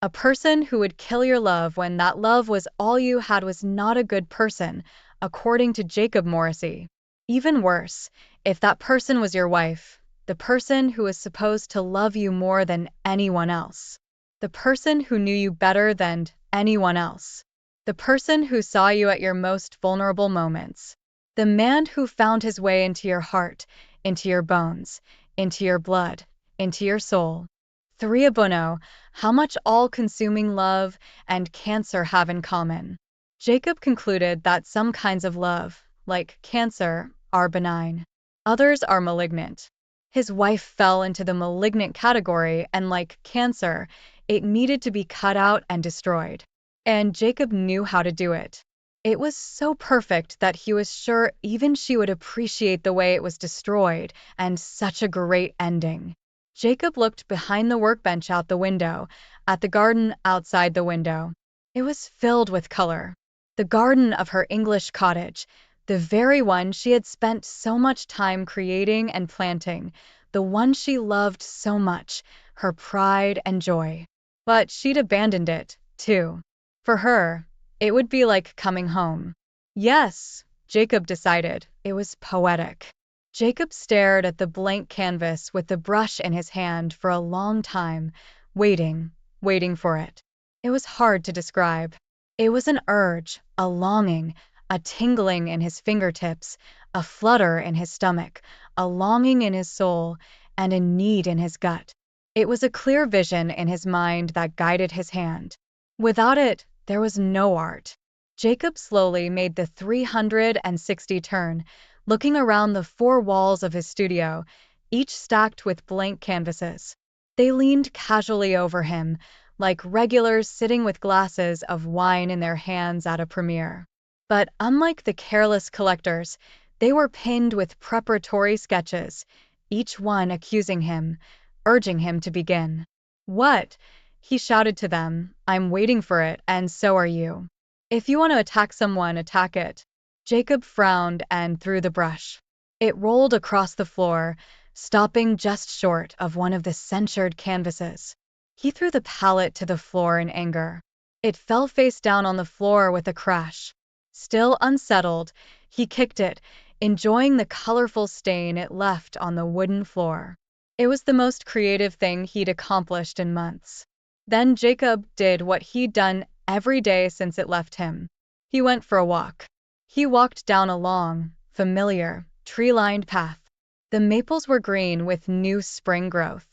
A person who would kill your love when that love was all you had was not a good person, according to Jacob Morrissey. Even worse, if that person was your wife, the person who was supposed to love you more than anyone else, the person who knew you better than anyone else, the person who saw you at your most vulnerable moments, the man who found his way into your heart, into your bones, into your blood, into your soul. Three abono, how much all-consuming love and cancer have in common. Jacob concluded that some kinds of love, like cancer, are benign. Others are malignant. His wife fell into the malignant category, and like cancer, it needed to be cut out and destroyed. And Jacob knew how to do it. It was so perfect that he was sure even she would appreciate the way it was destroyed, and such a great ending. Jacob looked behind the workbench out the window, at the garden outside the window. It was filled with color. The garden of her English cottage, the very one she had spent so much time creating and planting, the one she loved so much, her pride and joy. But she'd abandoned it, too. For her, it would be like coming home. Yes, Jacob decided, it was poetic. Jacob stared at the blank canvas with the brush in his hand for a long time, waiting for it. It was hard to describe. It was an urge, a longing, a tingling in his fingertips, a flutter in his stomach, a longing in his soul, and a need in his gut. It was a clear vision in his mind that guided his hand. Without it, there was no art. Jacob slowly made the 360 turn, looking around the four walls of his studio, each stacked with blank canvases. They leaned casually over him, like regulars sitting with glasses of wine in their hands at a premiere. But unlike the careless collectors, they were pinned with preparatory sketches, each one accusing him, urging him to begin. "What?" he shouted to them. "I'm waiting for it, and so are you. If you want to attack someone, attack it." Jacob frowned and threw the brush. It rolled across the floor, stopping just short of one of the censured canvases. He threw the palette to the floor in anger. It fell face down on the floor with a crash. Still unsettled, he kicked it, enjoying the colorful stain it left on the wooden floor. It was the most creative thing he'd accomplished in months. Then Jacob did what he'd done every day since it left him. He went for a walk. He walked down a long, familiar, tree-lined path. The maples were green with new spring growth.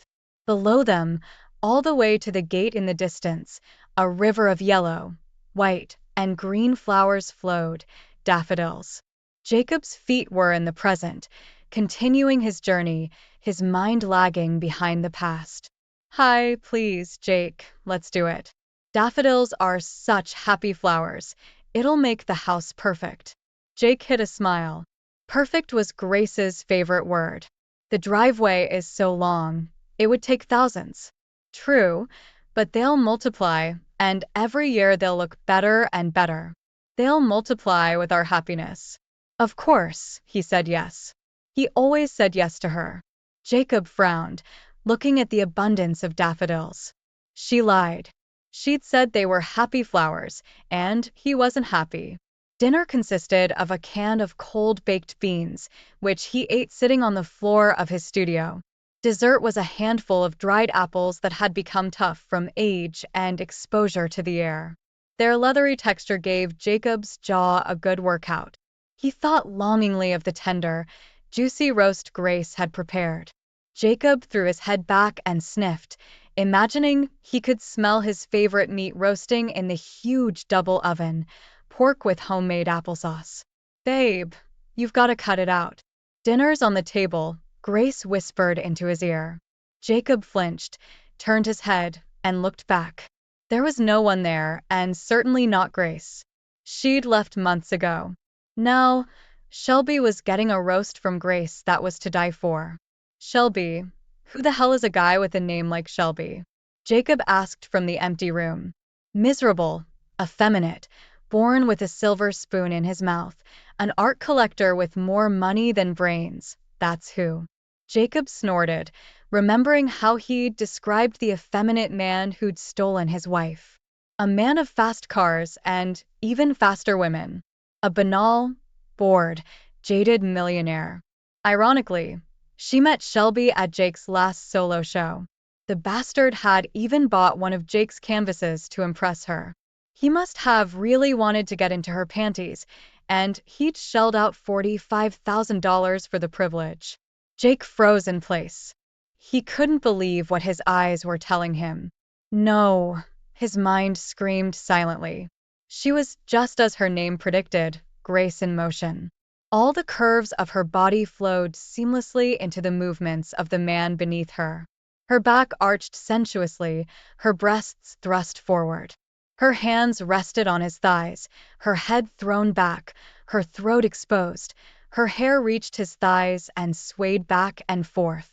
Below them, all the way to the gate in the distance, a river of yellow, white, and green flowers flowed, daffodils. Jacob's feet were in the present, continuing his journey, his mind lagging behind the past. "Hi, please, Jake, let's do it. Daffodils are such happy flowers. It'll make the house perfect." Jake hid a smile. Perfect was Grace's favorite word. "The driveway is so long, it would take thousands." True, but they'll multiply, and every year they'll look better and better. They'll multiply with our happiness. Of course, he said yes. He always said yes to her. Jacob frowned, looking at the abundance of daffodils. She lied. She'd said they were happy flowers, and he wasn't happy. Dinner consisted of a can of cold baked beans, which he ate sitting on the floor of his studio. Dessert was a handful of dried apples that had become tough from age and exposure to the air. Their leathery texture gave Jacob's jaw a good workout. He thought longingly of the tender, juicy roast Grace had prepared. Jacob threw his head back and sniffed, imagining he could smell his favorite meat roasting in the huge double oven, pork with homemade applesauce. "Babe, you've got to cut it out. Dinner's on the table," Grace whispered into his ear. Jacob flinched, turned his head, and looked back. There was no one there, and certainly not Grace. She'd left months ago. No, Shelby was getting a roast from Grace that was to die for. "Shelby? Who the hell is a guy with a name like Shelby?" Jacob asked from the empty room. "Miserable, effeminate, born with a silver spoon in his mouth, an art collector with more money than brains, that's who." Jacob snorted, remembering how he'd described the effeminate man who'd stolen his wife. A man of fast cars and even faster women. A banal, bored, jaded millionaire. Ironically, she met Shelby at Jake's last solo show. The bastard had even bought one of Jake's canvases to impress her. He must have really wanted to get into her panties, and he'd shelled out $45,000 for the privilege. Jake froze in place. He couldn't believe what his eyes were telling him. No, his mind screamed silently. She was just as her name predicted, grace in motion. All the curves of her body flowed seamlessly into the movements of the man beneath her. Her back arched sensuously, her breasts thrust forward. Her hands rested on his thighs, her head thrown back, her throat exposed. Her hair reached his thighs and swayed back and forth.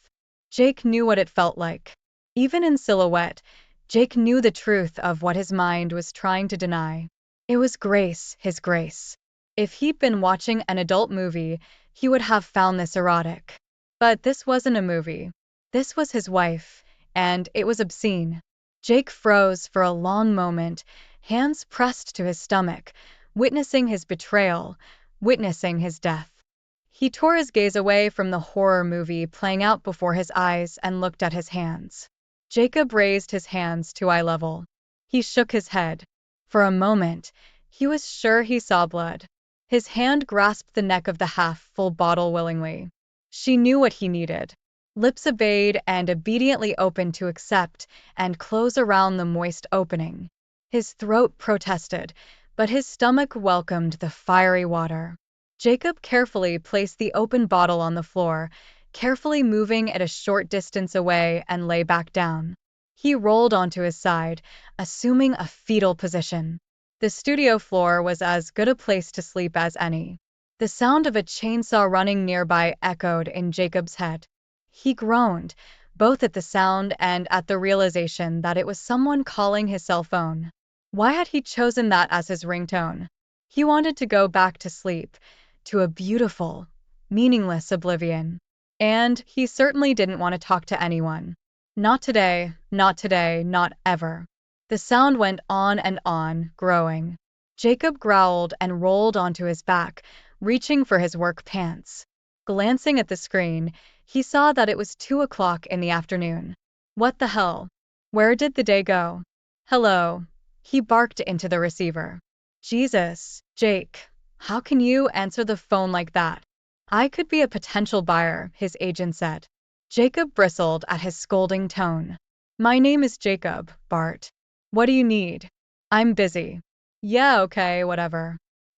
Jake knew what it felt like. Even in silhouette, Jake knew the truth of what his mind was trying to deny. It was grace, his grace. If he'd been watching an adult movie, he would have found this erotic. But this wasn't a movie. This was his wife, and it was obscene. Jake froze for a long moment, hands pressed to his stomach, witnessing his betrayal, witnessing his death. He tore his gaze away from the horror movie playing out before his eyes and looked at his hands. Jacob raised his hands to eye level. He shook his head. For a moment, he was sure he saw blood. His hand grasped the neck of the half-full bottle willingly. She knew what he needed. Lips obeyed and obediently opened to accept and close around the moist opening. His throat protested, but his stomach welcomed the fiery water. Jacob carefully placed the open bottle on the floor, carefully moving it a short distance away and lay back down. He rolled onto his side, assuming a fetal position. The studio floor was as good a place to sleep as any. The sound of a chainsaw running nearby echoed in Jacob's head. He groaned, both at the sound and at the realization that it was someone calling his cell phone. Why had he chosen that as his ringtone? He wanted to go back to sleep, to a beautiful, meaningless oblivion. And he certainly didn't want to talk to anyone. Not today, not ever. The sound went on, growing. Jacob growled and rolled onto his back, reaching for his work pants. Glancing at the screen, he saw that it was 2 o'clock in the afternoon. What the hell? Where did the day go? Hello. He barked into the receiver. Jesus, Jake. How can you answer the phone like that? I could be a potential buyer, his agent said. Jacob bristled at his scolding tone. My name is Jacob, Bart. What do you need? I'm busy. Yeah, okay, whatever.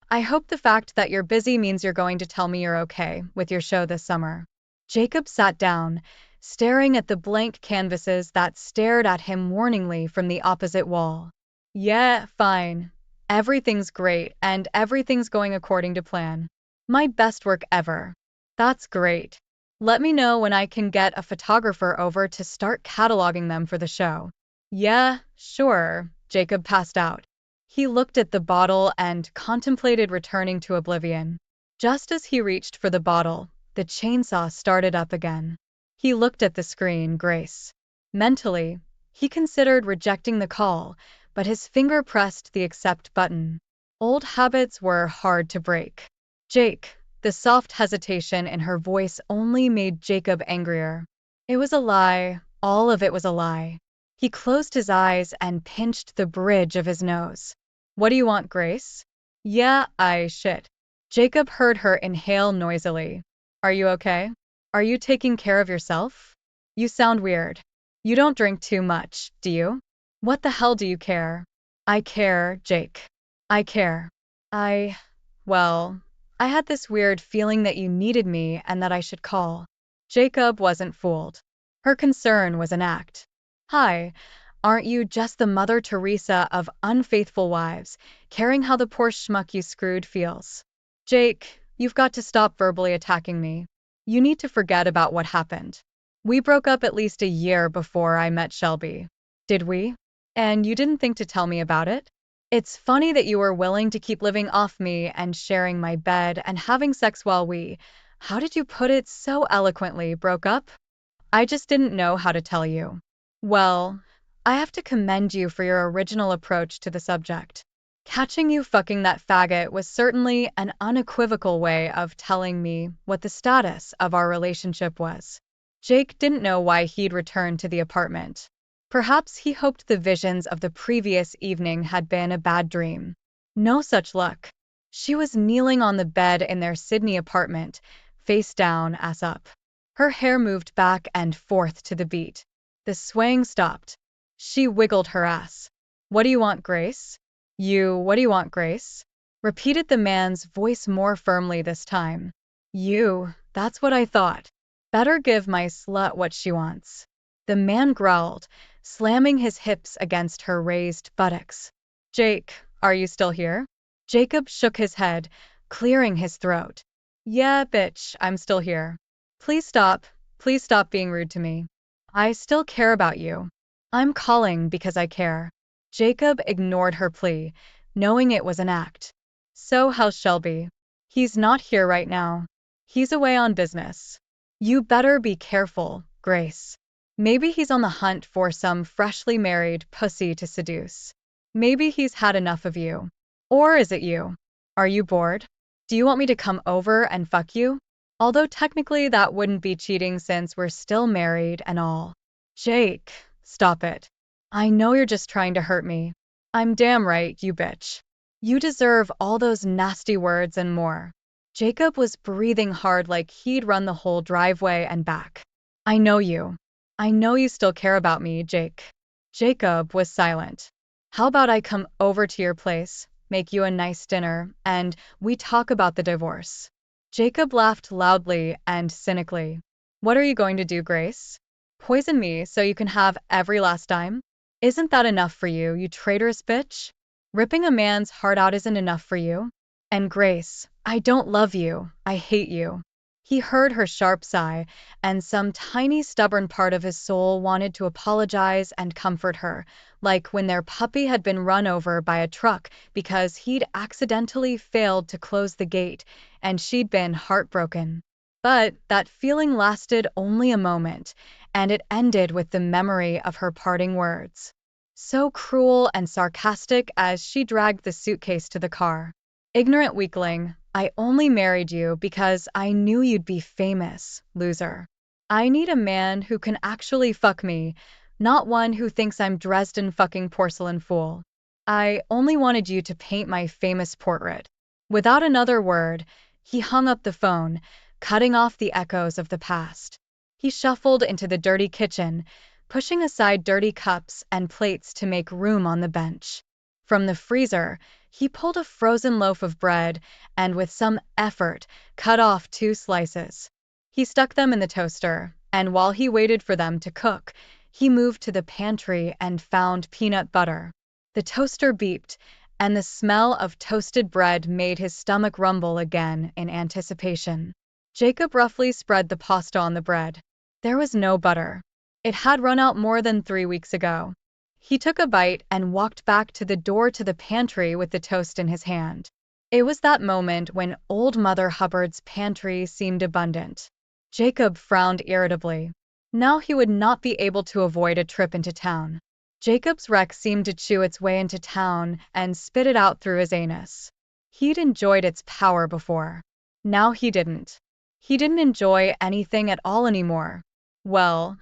I hope the fact that you're busy means you're going to tell me you're okay with your show this summer. Jacob sat down, staring at the blank canvases that stared at him warningly from the opposite wall. Yeah, fine. Everything's great, and everything's going according to plan. My best work ever. That's great. Let me know when I can get a photographer over to start cataloging them for the show. Yeah, sure, Jacob passed out. He looked at the bottle and contemplated returning to oblivion. Just as he reached for the bottle, the chainsaw started up again. He looked at the screen, Grace. Mentally, he considered rejecting the call, but his finger pressed the accept button. Old habits were hard to break. Jake, the soft hesitation in her voice only made Jacob angrier. It was a lie, all of it was a lie. He closed his eyes and pinched the bridge of his nose. What do you want, Grace? Yeah, shit. Jacob heard her inhale noisily. Are you okay? Are you taking care of yourself? You sound weird. You don't drink too much, do you? What the hell do you care? I care, Jake. I care. Well, I had this weird feeling that you needed me and that I should call. Jacob wasn't fooled. Her concern was an act. Hi, aren't you just the Mother Teresa of unfaithful wives, caring how the poor schmuck you screwed feels? Jake, you've got to stop verbally attacking me. You need to forget about what happened. We broke up at least a year before I met Shelby. Did we? And you didn't think to tell me about it? It's funny that you were willing to keep living off me and sharing my bed and having sex while we, How did you put it so eloquently, broke up? I just didn't know how to tell you. Well, I have to commend you for your original approach to the subject. Catching you fucking that faggot was certainly an unequivocal way of telling me what the status of our relationship was. Jake didn't know why he'd returned to the apartment. Perhaps he hoped the visions of the previous evening had been a bad dream. No such luck. She was kneeling on the bed in their Sydney apartment, face down, ass up. Her hair moved back and forth to the beat. The swaying stopped. She wiggled her ass. What do you want, Grace? What do you want, Grace? Repeated the man's voice more firmly this time. That's what I thought. Better give my slut what she wants. The man growled, slamming his hips against her raised buttocks. Jake, are you still here? Jacob shook his head, clearing his throat. Yeah, bitch, I'm still here. Please stop being rude to me. I still care about you. I'm calling because I care. Jacob ignored her plea, knowing it was an act. So how's Shelby? He's not here right now. He's away on business. You better be careful, Grace. Maybe he's on the hunt for some freshly married pussy to seduce. Maybe he's had enough of you. Or is it you? Are you bored? Do you want me to come over and fuck you? Although technically that wouldn't be cheating since we're still married and all. Jake, stop it. I know you're just trying to hurt me. I'm damn right, you bitch. You deserve all those nasty words and more. Jacob was breathing hard like he'd run the whole driveway and back. I know you. I know you still care about me, Jake. Jacob was silent. How about I come over to your place, make you a nice dinner, and we talk about the divorce? Jacob laughed loudly and cynically. What are you going to do, Grace? Poison me so you can have every last dime? Isn't that enough for you, you traitorous bitch? Ripping a man's heart out isn't enough for you? And Grace, I don't love you, I hate you. He heard her sharp sigh, and some tiny stubborn part of his soul wanted to apologize and comfort her, like when their puppy had been run over by a truck because he'd accidentally failed to close the gate, and she'd been heartbroken. But that feeling lasted only a moment, and it ended with the memory of her parting words. So cruel and sarcastic as she dragged the suitcase to the car. Ignorant weakling, I only married you because I knew you'd be famous, loser. I need a man who can actually fuck me, not one who thinks I'm Dresden fucking porcelain fool. I only wanted you to paint my famous portrait. Without another word, he hung up the phone, cutting off the echoes of the past. He shuffled into the dirty kitchen, pushing aside dirty cups and plates to make room on the bench. From the freezer, he pulled a frozen loaf of bread and, with some effort, cut off 2 slices. He stuck them in the toaster, and while he waited for them to cook, he moved to the pantry and found peanut butter. The toaster beeped, and the smell of toasted bread made his stomach rumble again in anticipation. Jacob roughly spread the pasta on the bread. There was no butter. It had run out more than 3 weeks ago. He took a bite and walked back to the door to the pantry with the toast in his hand. It was that moment when Old Mother Hubbard's pantry seemed abundant. Jacob frowned irritably. Now he would not be able to avoid a trip into town. Jacob's wreck seemed to chew its way into town and spit it out through his anus. He'd enjoyed its power before. Now he didn't. He didn't enjoy anything at all anymore. Well,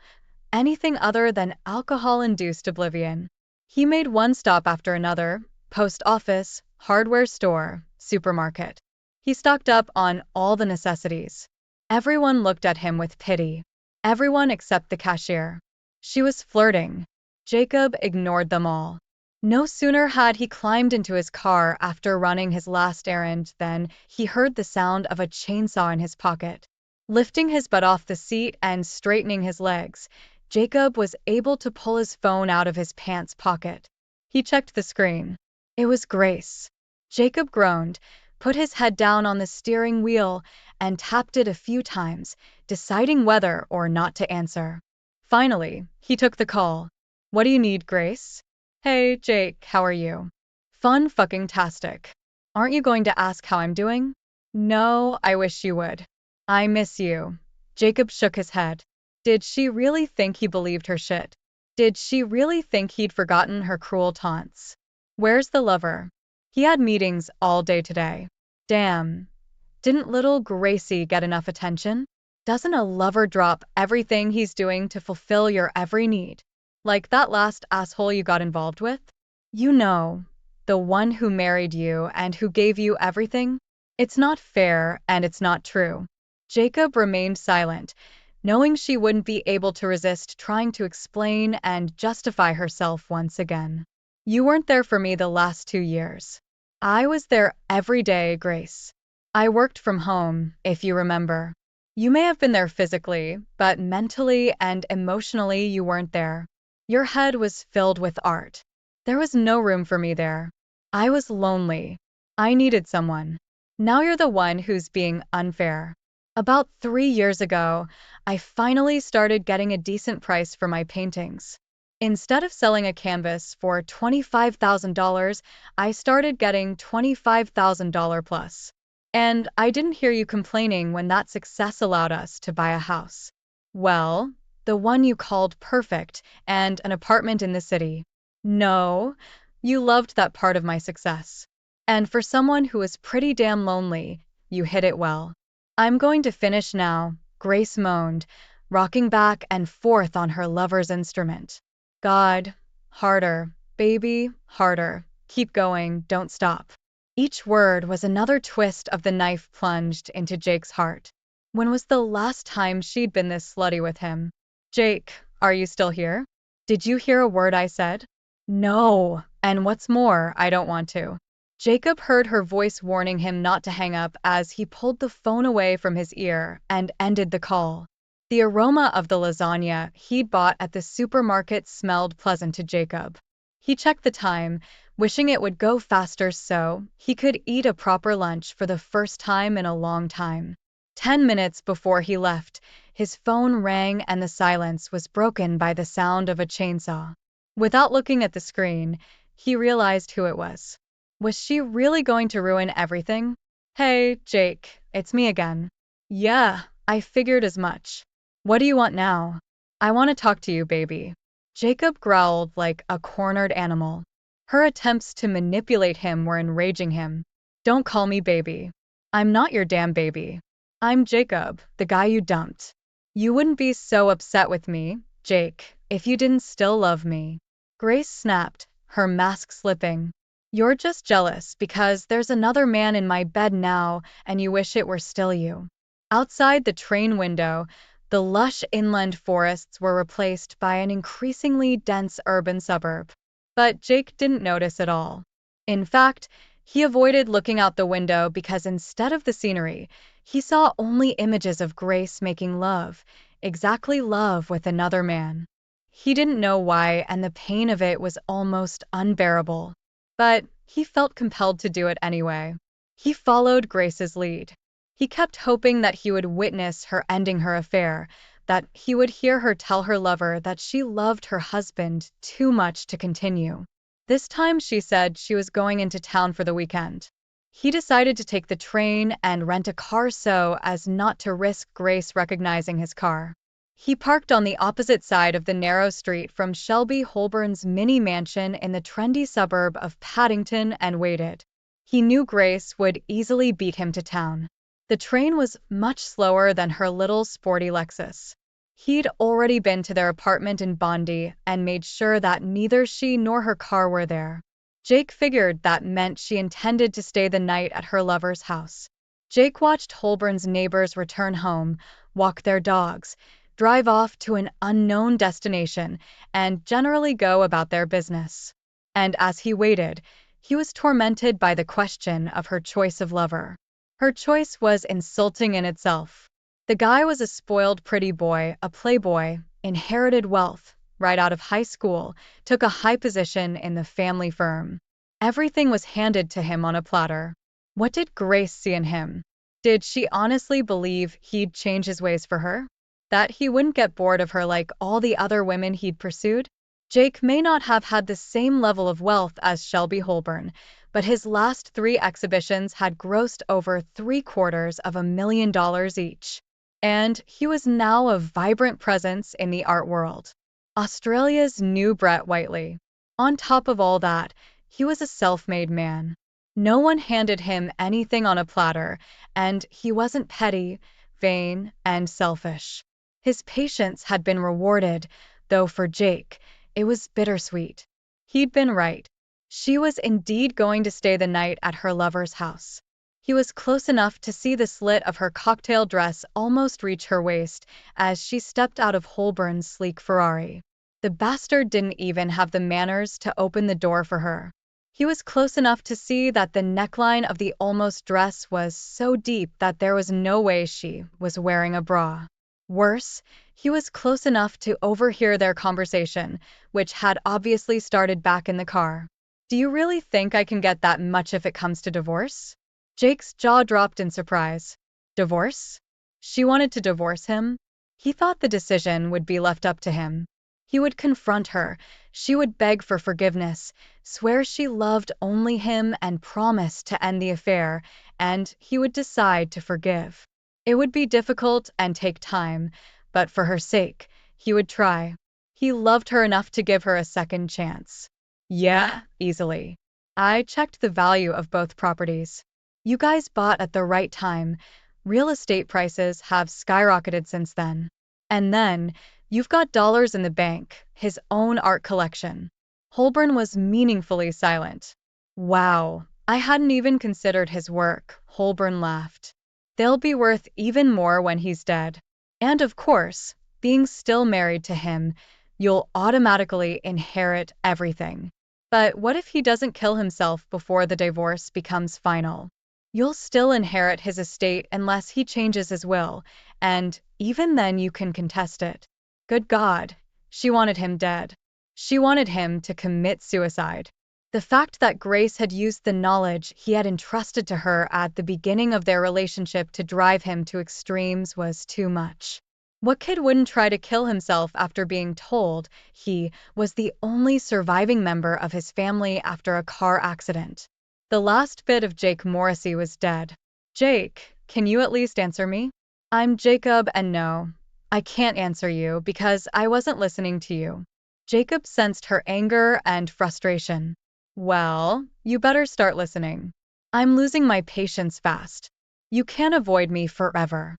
anything other than alcohol-induced oblivion. He made one stop after another: post office, hardware store, supermarket. He stocked up on all the necessities. Everyone looked at him with pity. Everyone except the cashier. She was flirting. Jacob ignored them all. No sooner had he climbed into his car after running his last errand than he heard the sound of a chainsaw in his pocket. Lifting his butt off the seat and straightening his legs, Jacob was able to pull his phone out of his pants pocket. He checked the screen. It was Grace. Jacob groaned, put his head down on the steering wheel, and tapped it a few times, deciding whether or not to answer. Finally, he took the call. What do you need, Grace? Hey, Jake, how are you? Fun fucking tastic. Aren't you going to ask how I'm doing? No, I wish you would. I miss you. Jacob shook his head. Did she really think he believed her shit? Did she really think he'd forgotten her cruel taunts? Where's the lover? He had meetings all day today. Damn. Didn't little Gracie get enough attention? Doesn't a lover drop everything he's doing to fulfill your every need? Like that last asshole you got involved with? You know, the one who married you and who gave you everything? It's not fair and it's not true. Jacob remained silent, knowing she wouldn't be able to resist trying to explain and justify herself once again. You weren't there for me the last 2 years. I was there every day, Grace. I worked from home, if you remember. You may have been there physically, but mentally and emotionally you weren't there. Your head was filled with art. There was no room for me there. I was lonely. I needed someone. Now you're the one who's being unfair. About 3 years ago, I finally started getting a decent price for my paintings. Instead of selling a canvas for $25,000, I started getting $25,000 plus. And I didn't hear you complaining when that success allowed us to buy a house. Well, the one you called perfect and an apartment in the city. No, you loved that part of my success. And for someone who was pretty damn lonely, you hid it well. I'm going to finish now, Grace moaned, rocking back and forth on her lover's instrument. God, harder, baby, harder. Keep going, don't stop. Each word was another twist of the knife plunged into Jake's heart. When was the last time she'd been this slutty with him? Jake, are you still here? Did you hear a word I said? No, and what's more, I don't want to. Jacob heard her voice warning him not to hang up as he pulled the phone away from his ear and ended the call. The aroma of the lasagna he'd bought at the supermarket smelled pleasant to Jacob. He checked the time, wishing it would go faster so he could eat a proper lunch for the first time in a long time. 10 minutes before he left, his phone rang and the silence was broken by the sound of a chainsaw. Without looking at the screen, he realized who it was. Was she really going to ruin everything? Hey, Jake, it's me again. Yeah, I figured as much. What do you want now? I want to talk to you, baby. Jacob growled like a cornered animal. Her attempts to manipulate him were enraging him. Don't call me baby. I'm not your damn baby. I'm Jacob, the guy you dumped. You wouldn't be so upset with me, Jake, if you didn't still love me. Grace snapped, her mask slipping. You're just jealous because there's another man in my bed now and you wish it were still you. Outside the train window, the lush inland forests were replaced by an increasingly dense urban suburb. But Jake didn't notice at all. In fact, he avoided looking out the window because instead of the scenery, he saw only images of Grace making love, exactly love with another man. He didn't know why, and the pain of it was almost unbearable. But he felt compelled to do it anyway. He followed Grace's lead. He kept hoping that he would witness her ending her affair, that he would hear her tell her lover that she loved her husband too much to continue. This time she said she was going into town for the weekend. He decided to take the train and rent a car so as not to risk Grace recognizing his car. He parked on the opposite side of the narrow street from Shelby Holborn's mini mansion in the trendy suburb of Paddington and waited. He knew Grace would easily beat him to town. The train was much slower than her little sporty Lexus. He'd already been to their apartment in Bondi and made sure that neither she nor her car were there. Jake figured that meant she intended to stay the night at her lover's house. Jake watched Holborn's neighbors return home, walk their dogs, drive off to an unknown destination, and generally go about their business. And as he waited, he was tormented by the question of her choice of lover. Her choice was insulting in itself. The guy was a spoiled pretty boy, a playboy, inherited wealth, right out of high school, took a high position in the family firm. Everything was handed to him on a platter. What did Grace see in him? Did she honestly believe he'd change his ways for her? That he wouldn't get bored of her like all the other women he'd pursued? Jake may not have had the same level of wealth as Shelby Holborn, but his last 3 exhibitions had grossed over $750,000 each. and he was now a vibrant presence in the art world. Australia's new Brett Whiteley. On top of all that, he was a self-made man. No one handed him anything on a platter, and he wasn't petty, vain, and selfish. His patience had been rewarded, though for Jake, it was bittersweet. He'd been right. She was indeed going to stay the night at her lover's house. He was close enough to see the slit of her cocktail dress almost reach her waist as she stepped out of Holborn's sleek Ferrari. The bastard didn't even have the manners to open the door for her. He was close enough to see that the neckline of the almost dress was so deep that there was no way she was wearing a bra. Worse, he was close enough to overhear their conversation, which had obviously started back in the car. "Do you really think I can get that much if it comes to divorce?" Jake's jaw dropped in surprise. Divorce? She wanted to divorce him? He thought the decision would be left up to him. He would confront her, she would beg for forgiveness, swear she loved only him and promise to end the affair, and he would decide to forgive. It would be difficult and take time, but for her sake, he would try. He loved her enough to give her a second chance. Yeah, easily. I checked the value of both properties. You guys bought at the right time. Real estate prices have skyrocketed since then. And then, you've got dollars in the bank, his own art collection. Holborn was meaningfully silent. Wow, I hadn't even considered his work, Holborn laughed. They'll be worth even more when he's dead. And of course, being still married to him, you'll automatically inherit everything. But what if he doesn't kill himself before the divorce becomes final? You'll still inherit his estate unless he changes his will, and even then you can contest it. Good God, she wanted him dead. She wanted him to commit suicide. The fact that Grace had used the knowledge he had entrusted to her at the beginning of their relationship to drive him to extremes was too much. What kid wouldn't try to kill himself after being told he was the only surviving member of his family after a car accident? The last bit of Jake Morrissey was dead. Jake, can you at least answer me? I'm Jacob, and no, I can't answer you because I wasn't listening to you. Jacob sensed her anger and frustration. Well, you better start listening. I'm losing my patience fast. You can't avoid me forever.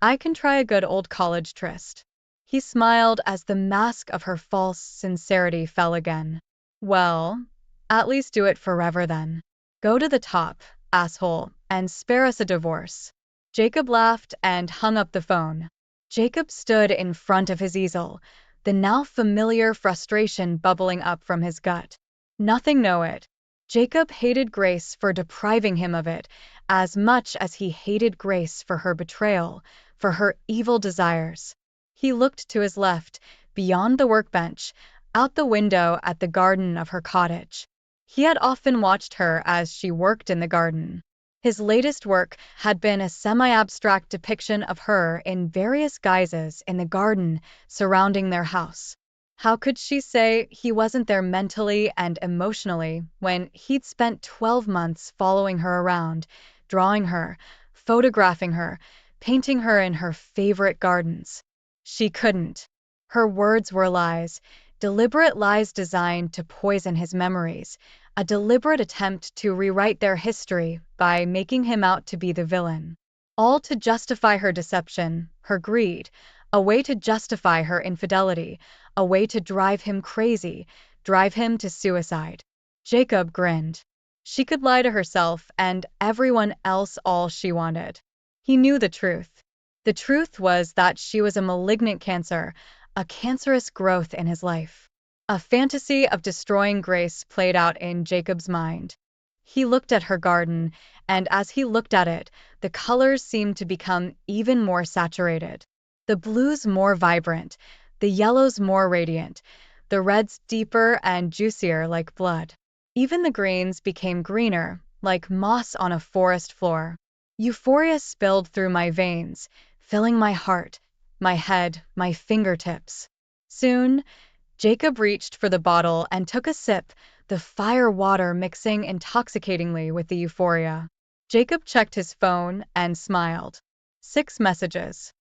I can try a good old college tryst. He smiled as the mask of her false sincerity fell again. Well, at least do it forever then. Go to the top, asshole, and spare us a divorce. Jacob laughed and hung up the phone. Jacob stood in front of his easel, the now familiar frustration bubbling up from his gut. Nothing know it. Jacob hated Grace for depriving him of it, as much as he hated Grace for her betrayal, for her evil desires. He looked to his left, beyond the workbench, out the window at the garden of her cottage. He had often watched her as she worked in the garden. His latest work had been a semi-abstract depiction of her in various guises in the garden surrounding their house. How could she say he wasn't there mentally and emotionally when he'd spent 12 months following her around, drawing her, photographing her, painting her in her favorite gardens? She couldn't. Her words were lies, deliberate lies designed to poison his memories, a deliberate attempt to rewrite their history by making him out to be the villain. All to justify her deception, her greed, a way to justify her infidelity, a way to drive him crazy, drive him to suicide. Jacob grinned. She could lie to herself and everyone else all she wanted. He knew the truth. The truth was that she was a malignant cancer, a cancerous growth in his life. A fantasy of destroying Grace played out in Jacob's mind. He looked at her garden, and as he looked at it, the colors seemed to become even more saturated. The blues more vibrant, the yellows more radiant, the reds deeper and juicier like blood. Even the greens became greener, like moss on a forest floor. Euphoria spilled through my veins, filling my heart, my head, my fingertips. Soon, Jacob reached for the bottle and took a sip, the fire water mixing intoxicatingly with the euphoria. Jacob checked his phone and smiled. 6 messages.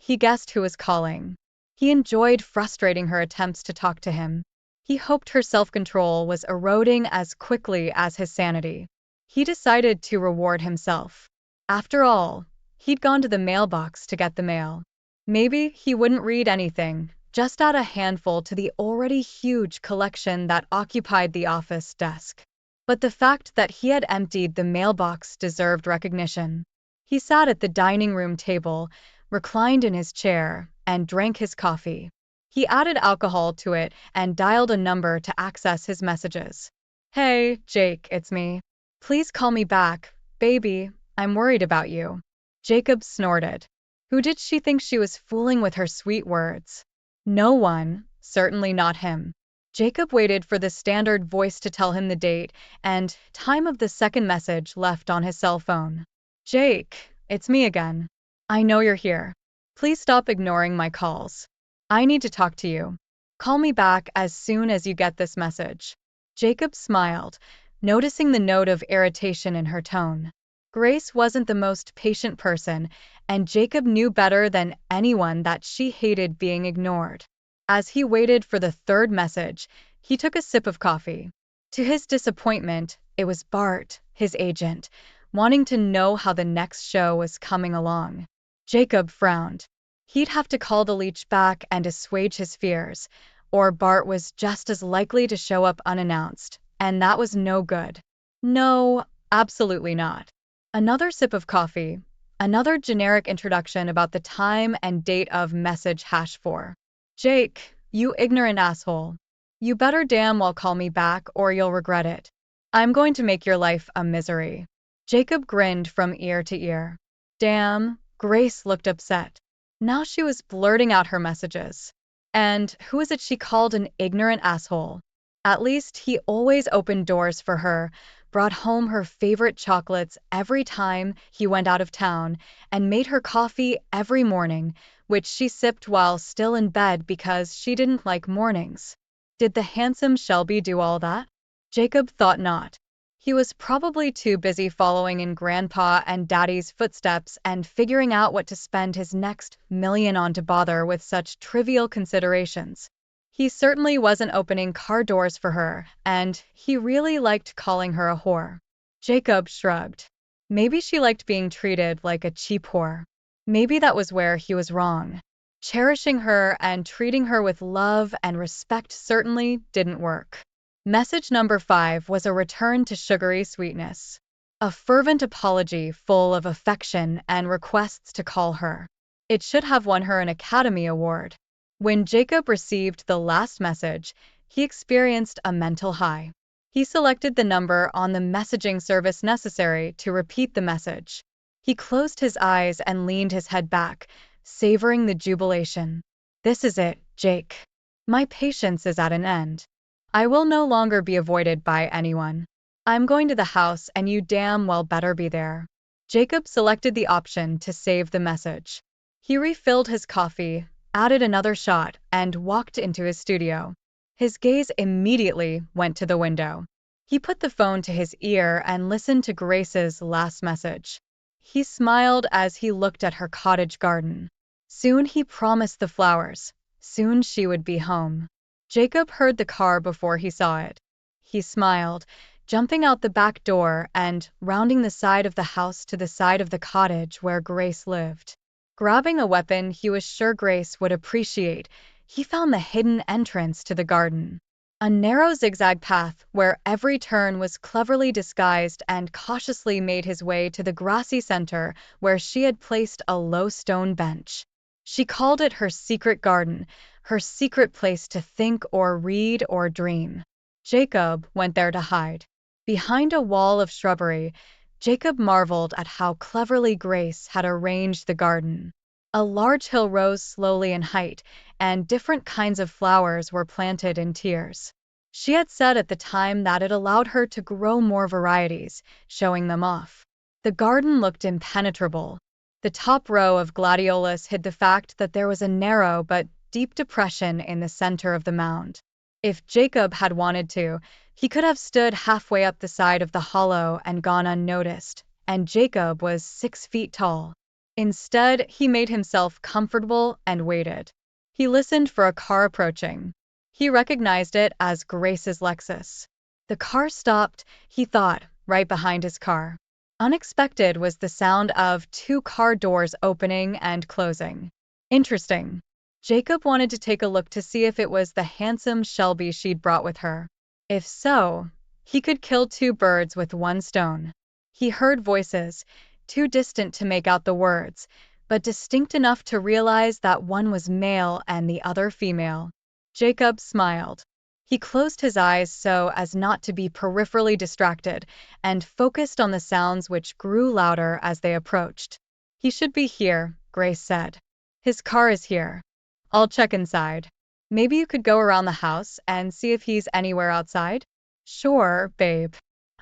He guessed who was calling. He enjoyed frustrating her attempts to talk to him. He hoped her self-control was eroding as quickly as his sanity. He decided to reward himself. After all, he'd gone to the mailbox to get the mail. Maybe he wouldn't read anything, just add a handful to the already huge collection that occupied the office desk. But the fact that he had emptied the mailbox deserved recognition. He sat at the dining room table, reclined in his chair, and drank his coffee. He added alcohol to it and dialed a number to access his messages. "Hey, Jake, it's me. Please call me back, baby. I'm worried about you." Jacob snorted. Who did she think she was fooling with her sweet words? No one, certainly not him. Jacob waited for the standard voice to tell him the date and time of the second message left on his cell phone. "Jake, it's me again. I know you're here. Please stop ignoring my calls. I need to talk to you. Call me back as soon as you get this message." Jacob smiled, noticing the note of irritation in her tone. Grace wasn't the most patient person, and Jacob knew better than anyone that she hated being ignored. As he waited for the third message, he took a sip of coffee. To his disappointment, it was Bart, his agent, wanting to know how the next show was coming along. Jacob frowned. He'd have to call the leech back and assuage his fears, or Bart was just as likely to show up unannounced, and that was no good. No, absolutely not. Another sip of coffee, another generic introduction about the time and date of message #4. "Jake, you ignorant asshole. You better damn well call me back or you'll regret it. I'm going to make your life a misery." Jacob grinned from ear to ear. Damn, Grace looked upset. Now she was blurting out her messages. And who is it she called an ignorant asshole? At least he always opened doors for her, brought home her favorite chocolates every time he went out of town, and made her coffee every morning, which she sipped while still in bed because she didn't like mornings. Did the handsome Shelby do all that? Jacob thought not. He was probably too busy following in Grandpa and Daddy's footsteps and figuring out what to spend his next million on to bother with such trivial considerations. He certainly wasn't opening car doors for her, and he really liked calling her a whore. Jacob shrugged. Maybe she liked being treated like a cheap whore. Maybe that was where he was wrong. Cherishing her and treating her with love and respect certainly didn't work. Message number 5 was a return to sugary sweetness. A fervent apology full of affection and requests to call her. It should have won her an Academy Award. When Jacob received the last message, he experienced a mental high. He selected the number on the messaging service necessary to repeat the message. He closed his eyes and leaned his head back, savoring the jubilation. "This is it, Jake. My patience is at an end. I will no longer be avoided by anyone. I'm going to the house and you damn well better be there." Jacob selected the option to save the message. He refilled his coffee, added another shot, and walked into his studio. His gaze immediately went to the window. He put the phone to his ear and listened to Grace's last message. He smiled as he looked at her cottage garden. Soon he promised the flowers. Soon she would be home. Jacob heard the car before he saw it. He smiled, jumping out the back door and rounding the side of the house to the side of the cottage where Grace lived. Grabbing a weapon he was sure Grace would appreciate, he found the hidden entrance to the garden. A narrow zigzag path where every turn was cleverly disguised, and cautiously made his way to the grassy center where she had placed a low stone bench. She called it her secret garden, her secret place to think or read or dream. Jacob went there to hide. Behind a wall of shrubbery, Jacob marveled at how cleverly Grace had arranged the garden. A large hill rose slowly in height, and different kinds of flowers were planted in tiers. She had said at the time that it allowed her to grow more varieties, showing them off. The garden looked impenetrable. The top row of gladiolus hid the fact that there was a narrow but deep depression in the center of the mound. If Jacob had wanted to, he could have stood halfway up the side of the hollow and gone unnoticed, and Jacob was 6 feet tall. Instead, he made himself comfortable and waited. He listened for a car approaching. He recognized it as Grace's Lexus. The car stopped, he thought, right behind his car. Unexpected was the sound of two car doors opening and closing. Interesting. Jacob wanted to take a look to see if it was the handsome Shelby she'd brought with her. If so, he could kill two birds with one stone. He heard voices, too distant to make out the words, but distinct enough to realize that one was male and the other female. Jacob smiled. He closed his eyes so as not to be peripherally distracted and focused on the sounds which grew louder as they approached. He should be here, Grace said. His car is here. I'll check inside. Maybe you could go around the house and see if he's anywhere outside? Sure, babe.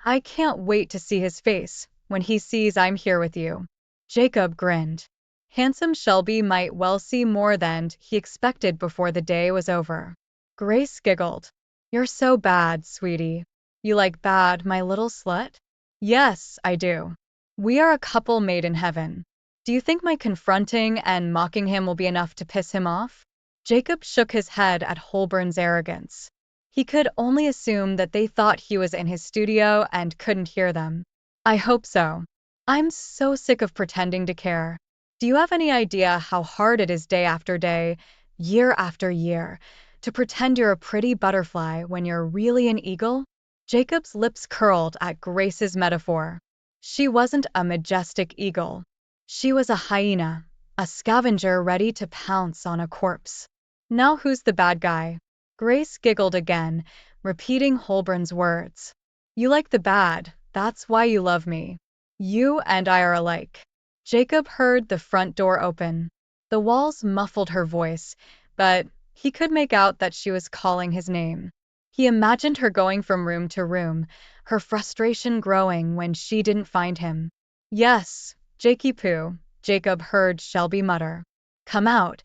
I can't wait to see his face when he sees I'm here with you. Jacob grinned. Handsome Shelby might well see more than he expected before the day was over. Grace giggled. You're so bad, sweetie. You like bad, my little slut? Yes, I do. We are a couple made in heaven. Do you think my confronting and mocking him will be enough to piss him off? Jacob shook his head at Holborn's arrogance. He could only assume that they thought he was in his studio and couldn't hear them. I hope so. I'm so sick of pretending to care. Do you have any idea how hard it is day after day, year after year, to pretend you're a pretty butterfly when you're really an eagle? Jacob's lips curled at Grace's metaphor. She wasn't a majestic eagle. She was a hyena, a scavenger ready to pounce on a corpse. Now who's the bad guy? Grace giggled again, repeating Holborn's words. You like the bad, that's why you love me. You and I are alike. Jacob heard the front door open. The walls muffled her voice, but he could make out that she was calling his name. He imagined her going from room to room, her frustration growing when she didn't find him. Yes, Jakey Poo, Jacob heard Shelby mutter. Come out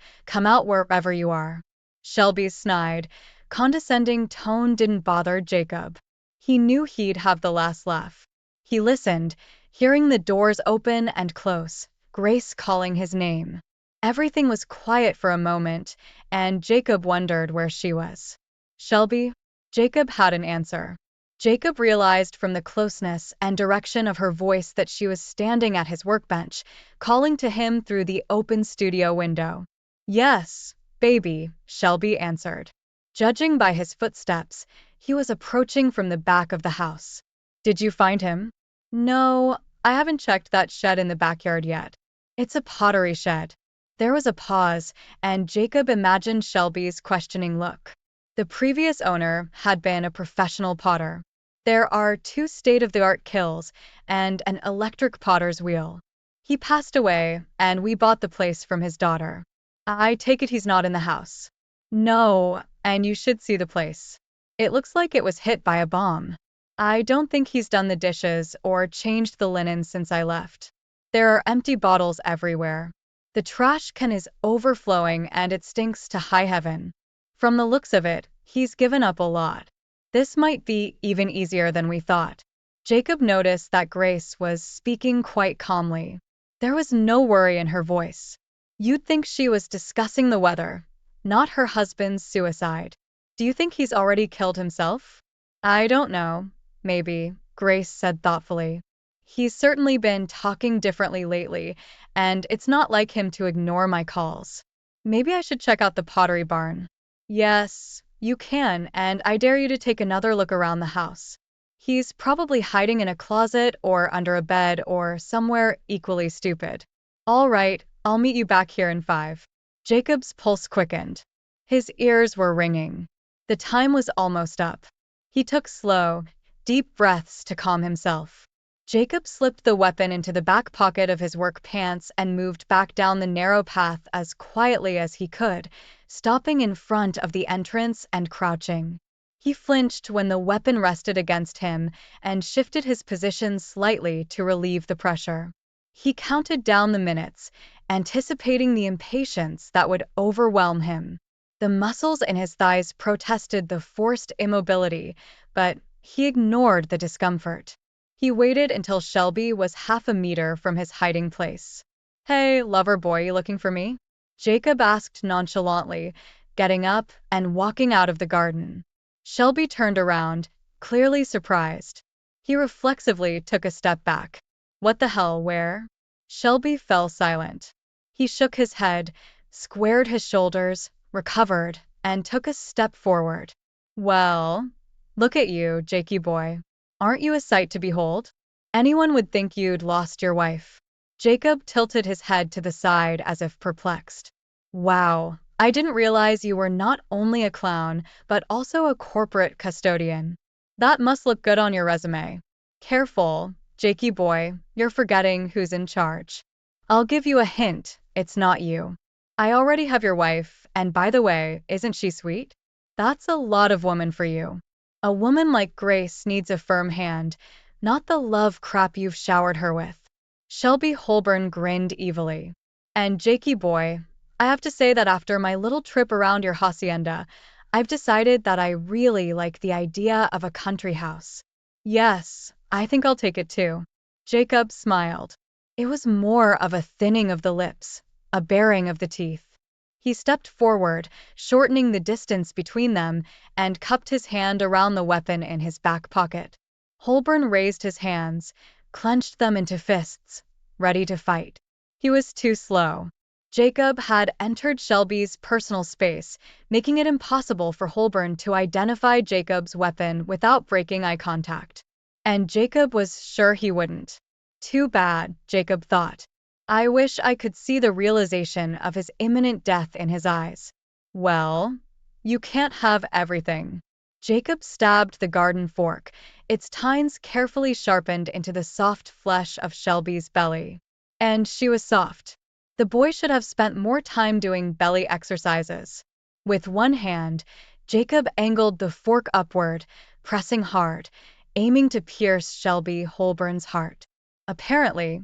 wherever you are. Shelby snide. Condescending tone didn't bother Jacob. He knew he'd have the last laugh. He listened, hearing the doors open and close, Grace calling his name. Everything was quiet for a moment, and Jacob wondered where she was. Shelby? Jacob had an answer. Jacob realized from the closeness and direction of her voice that she was standing at his workbench, calling to him through the open studio window. Yes, baby, Shelby answered. Judging by his footsteps, he was approaching from the back of the house. Did you find him? No, I haven't checked that shed in the backyard yet. It's a pottery shed. There was a pause, and Jacob imagined Shelby's questioning look. The previous owner had been a professional potter. There are 2 state-of-the-art kilns and an electric potter's wheel. He passed away, and we bought the place from his daughter. I take it he's not in the house. No, and you should see the place. It looks like it was hit by a bomb. I don't think he's done the dishes or changed the linen since I left. There are empty bottles everywhere. The trash can is overflowing and it stinks to high heaven. From the looks of it, he's given up a lot. This might be even easier than we thought. Jacob noticed that Grace was speaking quite calmly. There was no worry in her voice. You'd think she was discussing the weather, not her husband's suicide. Do you think he's already killed himself? I don't know. Maybe, Grace said thoughtfully. He's certainly been talking differently lately, and it's not like him to ignore my calls. Maybe I should check out the pottery barn. Yes, you can, and I dare you to take another look around the house. He's probably hiding in a closet or under a bed or somewhere equally stupid. All right, I'll meet you back here in 5. Jacob's pulse quickened. His ears were ringing. The time was almost up. He took slow, deep breaths to calm himself. Jacob slipped the weapon into the back pocket of his work pants and moved back down the narrow path as quietly as he could, stopping in front of the entrance and crouching. He flinched when the weapon rested against him and shifted his position slightly to relieve the pressure. He counted down the minutes, anticipating the impatience that would overwhelm him. The muscles in his thighs protested the forced immobility, but he ignored the discomfort. He waited until Shelby was half a meter from his hiding place. Hey, lover boy, you looking for me? Jacob asked nonchalantly, getting up and walking out of the garden. Shelby turned around, clearly surprised. He reflexively took a step back. What the hell, where? Shelby fell silent. He shook his head, squared his shoulders, recovered, and took a step forward. Well, look at you, Jakey boy. Aren't you a sight to behold? Anyone would think you'd lost your wife. Jacob tilted his head to the side as if perplexed. Wow, I didn't realize you were not only a clown, but also a corporate custodian. That must look good on your resume. Careful, Jakey boy, you're forgetting who's in charge. I'll give you a hint, it's not you. I already have your wife, and by the way, isn't she sweet? That's a lot of woman for you. A woman like Grace needs a firm hand, not the love crap you've showered her with. Shelby Holborn grinned evilly. And Jakey boy, I have to say that after my little trip around your hacienda, I've decided that I really like the idea of a country house. Yes, I think I'll take it too. Jacob smiled. It was more of a thinning of the lips, a baring of the teeth. He stepped forward, shortening the distance between them, and cupped his hand around the weapon in his back pocket. Holborn raised his hands, clenched them into fists, ready to fight. He was too slow. Jacob had entered Shelby's personal space, making it impossible for Holborn to identify Jacob's weapon without breaking eye contact. And Jacob was sure he wouldn't. Too bad, Jacob thought. I wish I could see the realization of his imminent death in his eyes. Well, you can't have everything. Jacob stabbed the garden fork, its tines carefully sharpened into the soft flesh of Shelby's belly. And she was soft. The boy should have spent more time doing belly exercises. With one hand, Jacob angled the fork upward, pressing hard, aiming to pierce Shelby Holborn's heart. Apparently,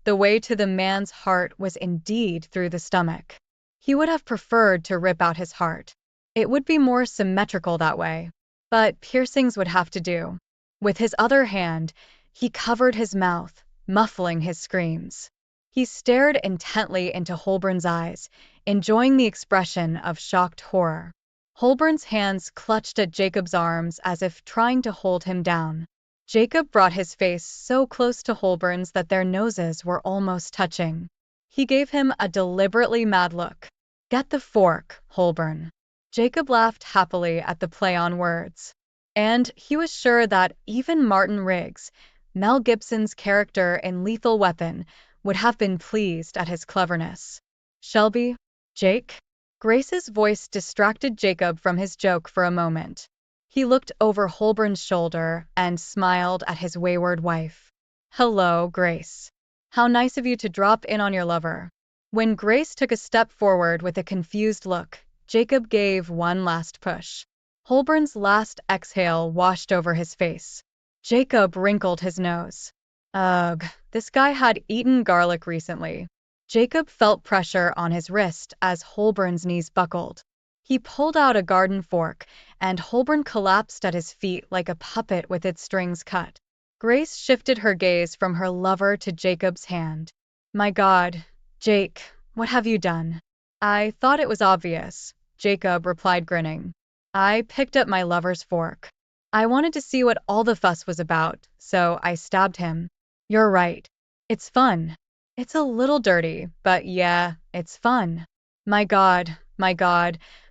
the way to the man's heart was indeed through the stomach. He would have preferred to rip out his heart. It would be more symmetrical that way. But piercings would have to do. With his other hand, he covered his mouth, muffling his screams. He stared intently into Holborn's eyes, enjoying the expression of shocked horror. Holborn's hands clutched at Jacob's arms as if trying to hold him down. Jacob brought his face so close to Holborn's that their noses were almost touching. He gave him a deliberately mad look. Get the fork, Holborn. Jacob laughed happily at the play on words. And he was sure that even Martin Riggs, Mel Gibson's character in Lethal Weapon, would have been pleased at his cleverness. Shelby? Jake? Grace's voice distracted Jacob from his joke for a moment. He looked over Holborn's shoulder and smiled at his wayward wife. Hello, Grace. How nice of you to drop in on your lover. When Grace took a step forward with a confused look, Jacob gave one last push. Holborn's last exhale washed over his face. Jacob wrinkled his nose. Ugh, this guy had eaten garlic recently. Jacob felt pressure on his wrist as Holborn's knees buckled. He pulled out a garden fork, and Holborn collapsed at his feet like a puppet with its strings cut. Grace shifted her gaze from her lover to Jacob's hand. My God, Jake, what have you done? I thought it was obvious, Jacob replied, grinning. I picked up my lover's fork. I wanted to see what all the fuss was about, so I stabbed him. You're right. It's fun. It's a little dirty, but yeah, it's fun. My God,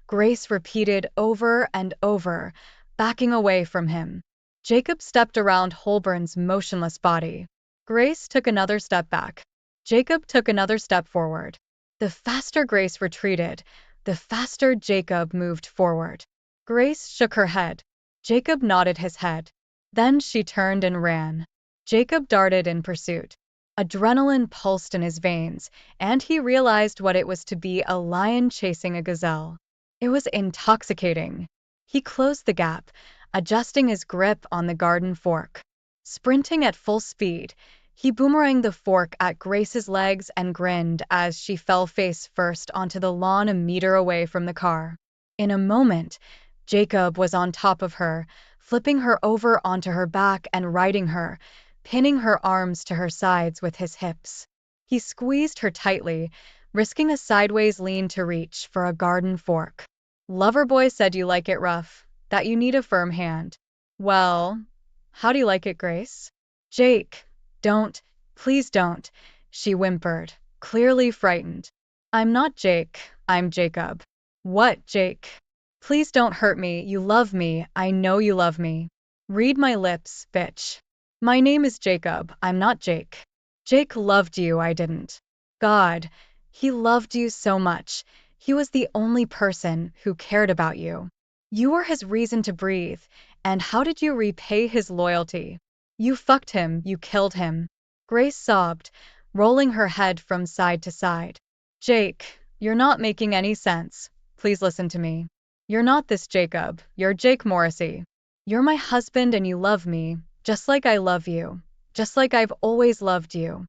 Grace repeated over and over, backing away from him. Jacob stepped around Holborn's motionless body. Grace took another step back. Jacob took another step forward. The faster Grace retreated, the faster Jacob moved forward. Grace shook her head. Jacob nodded his head. Then she turned and ran. Jacob darted in pursuit. Adrenaline pulsed in his veins, and he realized what it was to be a lion chasing a gazelle. It was intoxicating. He closed the gap, adjusting his grip on the garden fork. Sprinting at full speed, he boomeranged the fork at Grace's legs and grinned as she fell face first onto the lawn a meter away from the car. In a moment, Jacob was on top of her, flipping her over onto her back and riding her, pinning her arms to her sides with his hips. He squeezed her tightly, risking a sideways lean to reach for a garden fork. Loverboy said you like it rough, that you need a firm hand. Well, how do you like it, Grace? Jake, don't, please don't, she whimpered, clearly frightened. I'm not Jake, I'm Jacob. What, Jake? Please don't hurt me, you love me, I know you love me. Read my lips, bitch. My name is Jacob, I'm not Jake. Jake loved you, I didn't. God, he loved you so much. He was the only person who cared about you. You were his reason to breathe, and how did you repay his loyalty? You fucked him, you killed him. Grace sobbed, rolling her head from side to side. Jake, you're not making any sense. Please listen to me. You're not this Jacob, you're Jake Morrissey. You're my husband and you love me, just like I love you, just like I've always loved you.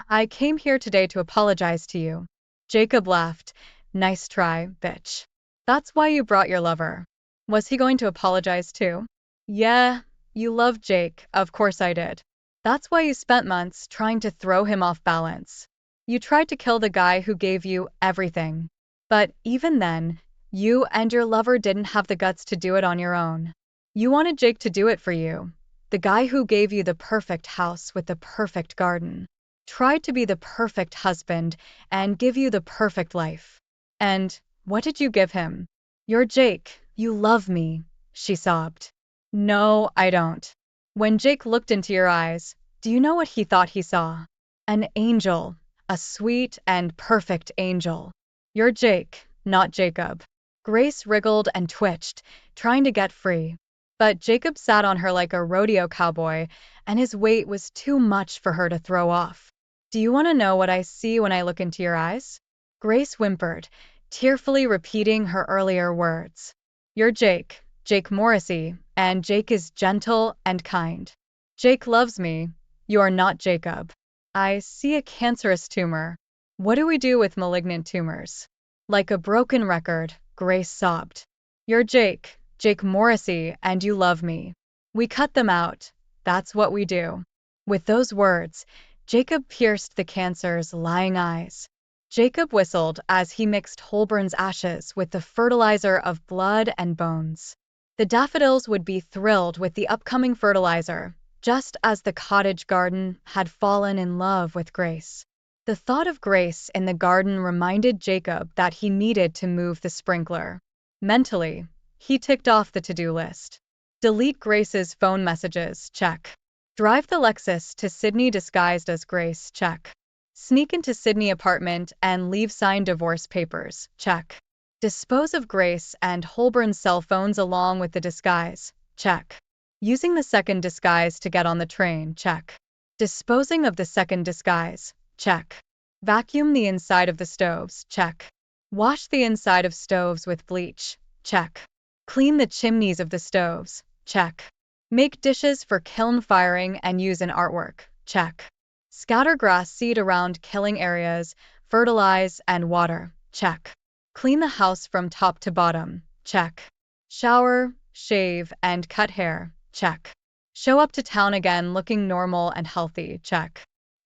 I came here today to apologize to you. Jacob laughed. Nice try, bitch. That's why you brought your lover. Was he going to apologize too? Yeah, you loved Jake, of course I did. That's why you spent months trying to throw him off balance. You tried to kill the guy who gave you everything. But even then, you and your lover didn't have the guts to do it on your own. You wanted Jake to do it for you. The guy who gave you the perfect house with the perfect garden. Tried to be the perfect husband and give you the perfect life. And what did you give him? You're Jake, you love me, she sobbed. No, I don't. When Jake looked into your eyes, do you know what he thought he saw? An angel, a sweet and perfect angel. You're Jake, not Jacob. Grace wriggled and twitched, trying to get free. But Jacob sat on her like a rodeo cowboy, and his weight was too much for her to throw off. Do you want to know what I see when I look into your eyes? Grace whimpered, tearfully repeating her earlier words. You're Jake, Jake Morrissey, and Jake is gentle and kind. Jake loves me. You are not Jacob. I see a cancerous tumor. What do we do with malignant tumors? Like a broken record, Grace sobbed. You're Jake, Jake Morrissey, and you love me. We cut them out. That's what we do. With those words, Jacob pierced the cancer's lying eyes. Jacob whistled as he mixed Holborn's ashes with the fertilizer of blood and bones. The daffodils would be thrilled with the upcoming fertilizer, just as the cottage garden had fallen in love with Grace. The thought of Grace in the garden reminded Jacob that he needed to move the sprinkler. Mentally, he ticked off the to-do list. Delete Grace's phone messages, check. Drive the Lexus to Sydney disguised as Grace, check. Sneak into Sydney apartment and leave signed divorce papers, check. Dispose of Grace and Holborn's cell phones along with the disguise, check. Using the second disguise to get on the train, check. Disposing of the second disguise, check. Vacuum the inside of the stoves, check. Wash the inside of stoves with bleach, check. Clean the chimneys of the stoves, check. Make dishes for kiln firing and use in artwork, check. Scatter grass seed around killing areas, fertilize and water, check. Clean the house from top to bottom, check. Shower, shave, and cut hair, check. Show up to town again looking normal and healthy, check.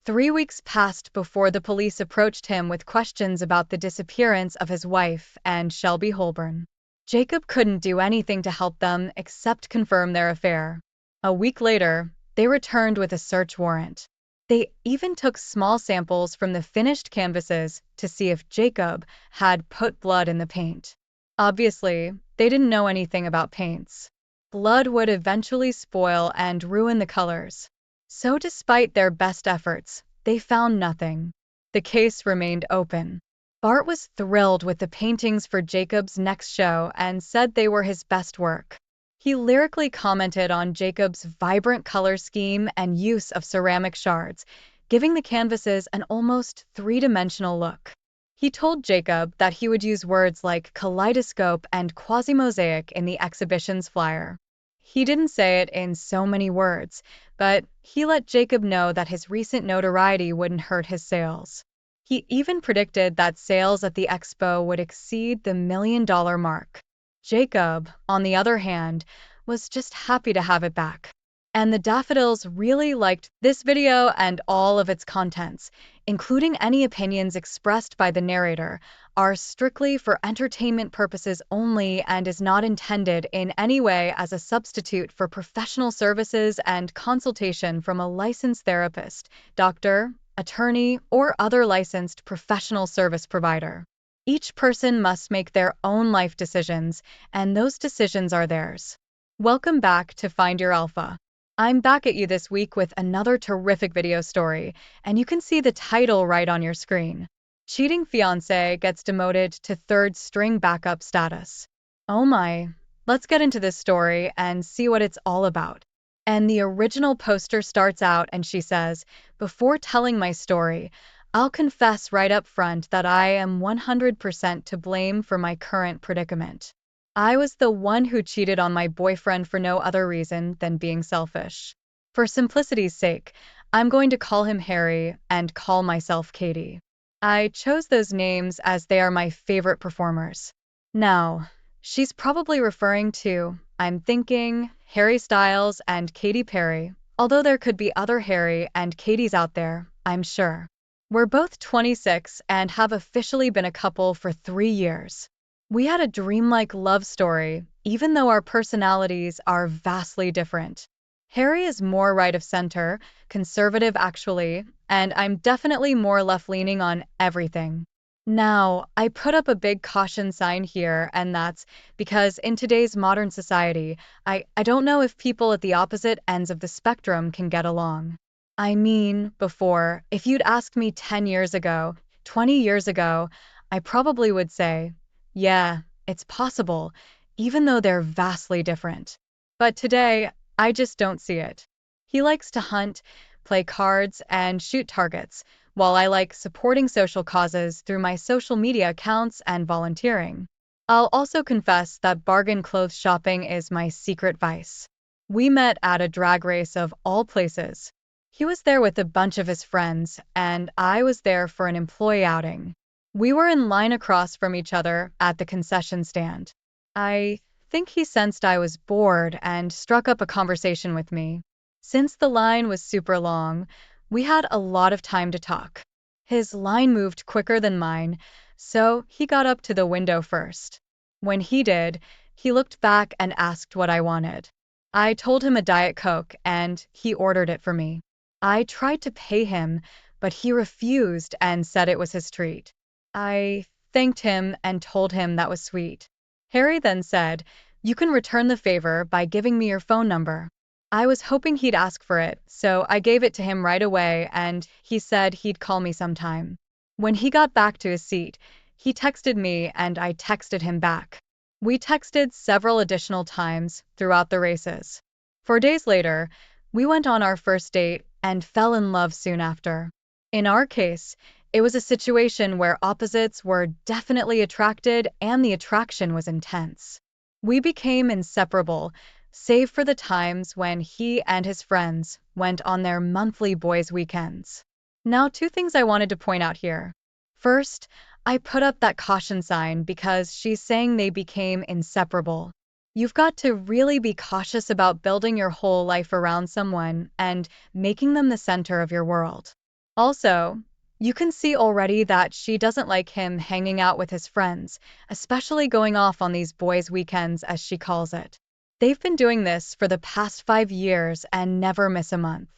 3 weeks passed before the police approached him with questions about the disappearance of his wife and Shelby Holborn. Jacob couldn't do anything to help them except confirm their affair. A week later, they returned with a search warrant. They even took small samples from the finished canvases to see if Jacob had put blood in the paint. Obviously, they didn't know anything about paints. Blood would eventually spoil and ruin the colors. So despite their best efforts, they found nothing. The case remained open. Bart was thrilled with the paintings for Jacob's next show and said they were his best work. He lyrically commented on Jacob's vibrant color scheme and use of ceramic shards, giving the canvases an almost three-dimensional look. He told Jacob that he would use words like kaleidoscope and quasi-mosaic in the exhibition's flyer. He didn't say it in so many words, but he let Jacob know that his recent notoriety wouldn't hurt his sales. He even predicted that sales at the expo would exceed the $1 million mark. Jacob, on the other hand, was just happy to have it back. And the daffodils really liked this video and all of its contents. including any opinions expressed by the narrator, are strictly for entertainment purposes only and is not intended in any way as a substitute for professional services and consultation from a licensed therapist, doctor, attorney, or other licensed professional service provider. Each person must make their own life decisions, and those decisions are theirs. Welcome back to Find Your Alpha. I'm back at you this week with another terrific video story, and you can see the title right on your screen. Cheating fiancé gets demoted to third string backup status. Oh my, let's get into this story and see what it's all about. And the original poster starts out and she says, "Before telling my story, I'll confess right up front that I am 100% to blame for my current predicament. I was the one who cheated on my boyfriend for no other reason than being selfish. For simplicity's sake, I'm going to call him Harry and call myself Katie. I chose those names as they are my favorite performers." Now, she's probably referring to, I'm thinking, Harry Styles and Katy Perry, although there could be other Harry and Katies out there, I'm sure. We're both 26 and have officially been a couple for 3 years. We had a dreamlike love story, even though our personalities are vastly different. Harry is more right of center, conservative actually, and I'm definitely more left-leaning on everything. Now, I put up a big caution sign here, and that's because in today's modern society, I don't know if people at the opposite ends of the spectrum can get along. I mean, before, if you'd asked me 10 years ago, 20 years ago, I probably would say, yeah, it's possible, even though they're vastly different. But today, I just don't see it. He likes to hunt, play cards, and shoot targets, while I like supporting social causes through my social media accounts and volunteering. I'll also confess that bargain clothes shopping is my secret vice. We met at a drag race of all places. He was there with a bunch of his friends, and I was there for an employee outing. We were in line across from each other at the concession stand. I think he sensed I was bored and struck up a conversation with me. Since the line was super long, we had a lot of time to talk. His line moved quicker than mine, so he got up to the window first. When he did, he looked back and asked what I wanted. I told him a Diet Coke, and he ordered it for me. I tried to pay him, but he refused and said it was his treat. I thanked him and told him that was sweet. Harry then said, "You can return the favor by giving me your phone number." I was hoping he'd ask for it, so I gave it to him right away and he said he'd call me sometime. When he got back to his seat, he texted me and I texted him back. We texted several additional times throughout the races. 4 days later, we went on our first date and fell in love soon after. In our case, it was a situation where opposites were definitely attracted and the attraction was intense. We became inseparable, save for the times when he and his friends went on their monthly boys' weekends. Now, 2 things I wanted to point out here. First, I put up that caution sign because she's saying they became inseparable. You've got to really be cautious about building your whole life around someone and making them the center of your world. Also, you can see already that she doesn't like him hanging out with his friends, especially going off on these boys' weekends, as she calls it. They've been doing this for the past 5 years and never miss a month.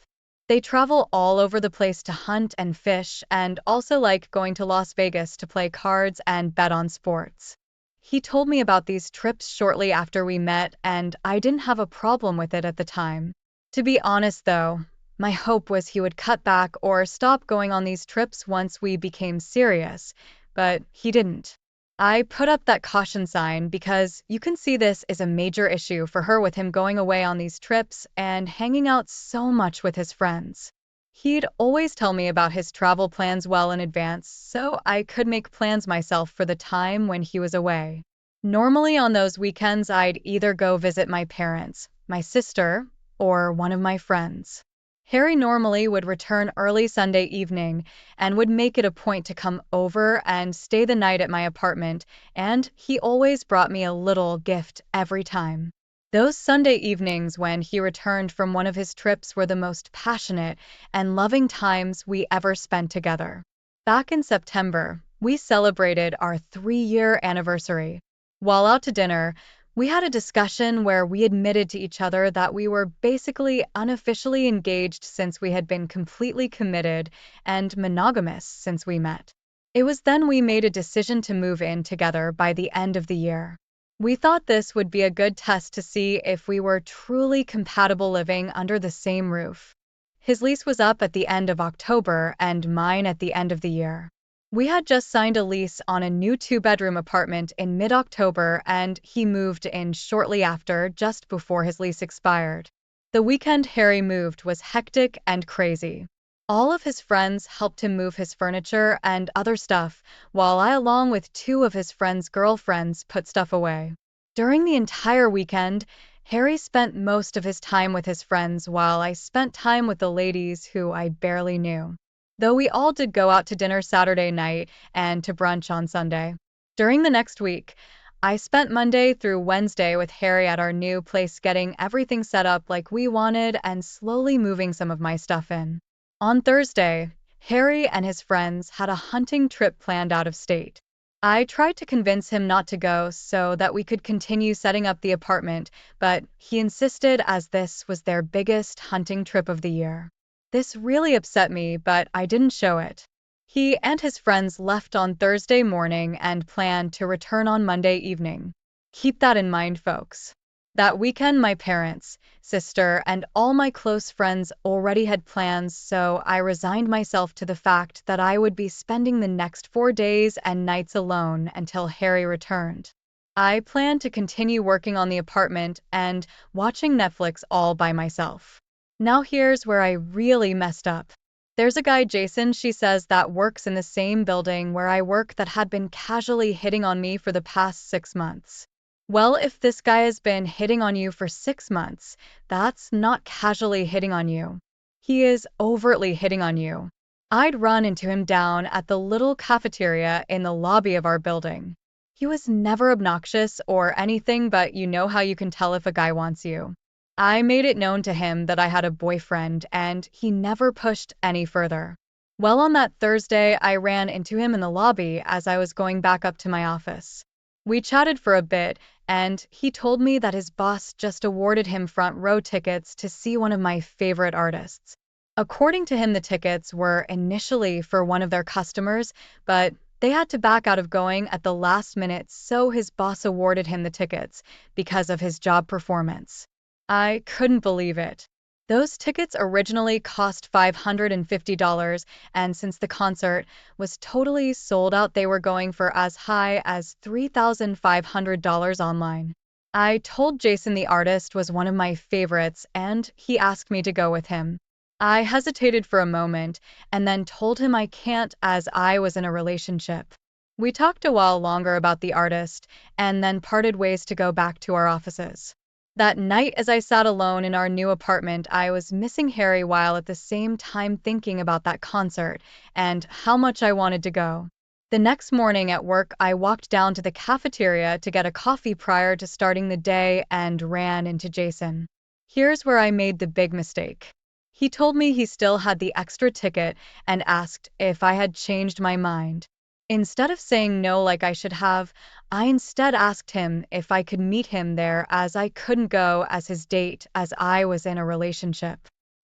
They travel all over the place to hunt and fish and also like going to Las Vegas to play cards and bet on sports. He told me about these trips shortly after we met, and I didn't have a problem with it at the time. To be honest, though, my hope was he would cut back or stop going on these trips once we became serious, but he didn't. I put up that caution sign because you can see this is a major issue for her with him going away on these trips and hanging out so much with his friends. He'd always tell me about his travel plans well in advance, so I could make plans myself for the time when he was away. Normally on those weekends, I'd either go visit my parents, my sister, or one of my friends. Harry normally would return early Sunday evening and would make it a point to come over and stay the night at my apartment, and he always brought me a little gift every time. Those Sunday evenings when he returned from one of his trips were the most passionate and loving times we ever spent together. Back in September, we celebrated our 3-year anniversary. While out to dinner, we had a discussion where we admitted to each other that we were basically unofficially engaged since we had been completely committed and monogamous since we met. It was then we made a decision to move in together by the end of the year. We thought this would be a good test to see if we were truly compatible living under the same roof. His lease was up at the end of October and mine at the end of the year. We had just signed a lease on a new 2-bedroom apartment in mid-October, and he moved in shortly after, just before his lease expired. The weekend Harry moved was hectic and crazy. All of his friends helped him move his furniture and other stuff, while I, along with 2 of his friends' girlfriends, put stuff away. During the entire weekend, Harry spent most of his time with his friends while I spent time with the ladies who I barely knew. Though we all did go out to dinner Saturday night and to brunch on Sunday. During the next week, I spent Monday through Wednesday with Harry at our new place, getting everything set up like we wanted and slowly moving some of my stuff in. On Thursday, Harry and his friends had a hunting trip planned out of state. I tried to convince him not to go so that we could continue setting up the apartment, but he insisted as this was their biggest hunting trip of the year. This really upset me, but I didn't show it. He and his friends left on Thursday morning and planned to return on Monday evening. Keep that in mind, folks. That weekend, my parents, sister, and all my close friends already had plans, so I resigned myself to the fact that I would be spending the next 4 days and nights alone until Harry returned. I planned to continue working on the apartment and watching Netflix all by myself. Now here's where I really messed up. There's a guy, Jason, she says, that works in the same building where I work that had been casually hitting on me for the past 6 months. Well, if this guy has been hitting on you for 6 months, that's not casually hitting on you. He is overtly hitting on you. I'd run into him down at the little cafeteria in the lobby of our building. He was never obnoxious or anything, but you know how you can tell if a guy wants you. I made it known to him that I had a boyfriend, and he never pushed any further. Well, on that Thursday, I ran into him in the lobby as I was going back up to my office. We chatted for a bit, and he told me that his boss just awarded him front row tickets to see one of my favorite artists. According to him, the tickets were initially for one of their customers, but they had to back out of going at the last minute, so his boss awarded him the tickets because of his job performance. I couldn't believe it. Those tickets originally cost $550, and since the concert was totally sold out, they were going for as high as $3,500 online. I told Jason the artist was one of my favorites, and he asked me to go with him. I hesitated for a moment, and then told him I can't as I was in a relationship. We talked a while longer about the artist, and then parted ways to go back to our offices. That night, as I sat alone in our new apartment, I was missing Harry while at the same time thinking about that concert and how much I wanted to go. The next morning at work, I walked down to the cafeteria to get a coffee prior to starting the day and ran into Jason. Here's where I made the big mistake. He told me he still had the extra ticket and asked if I had changed my mind. Instead of saying no like I should have, I instead asked him if I could meet him there as I couldn't go as his date as I was in a relationship.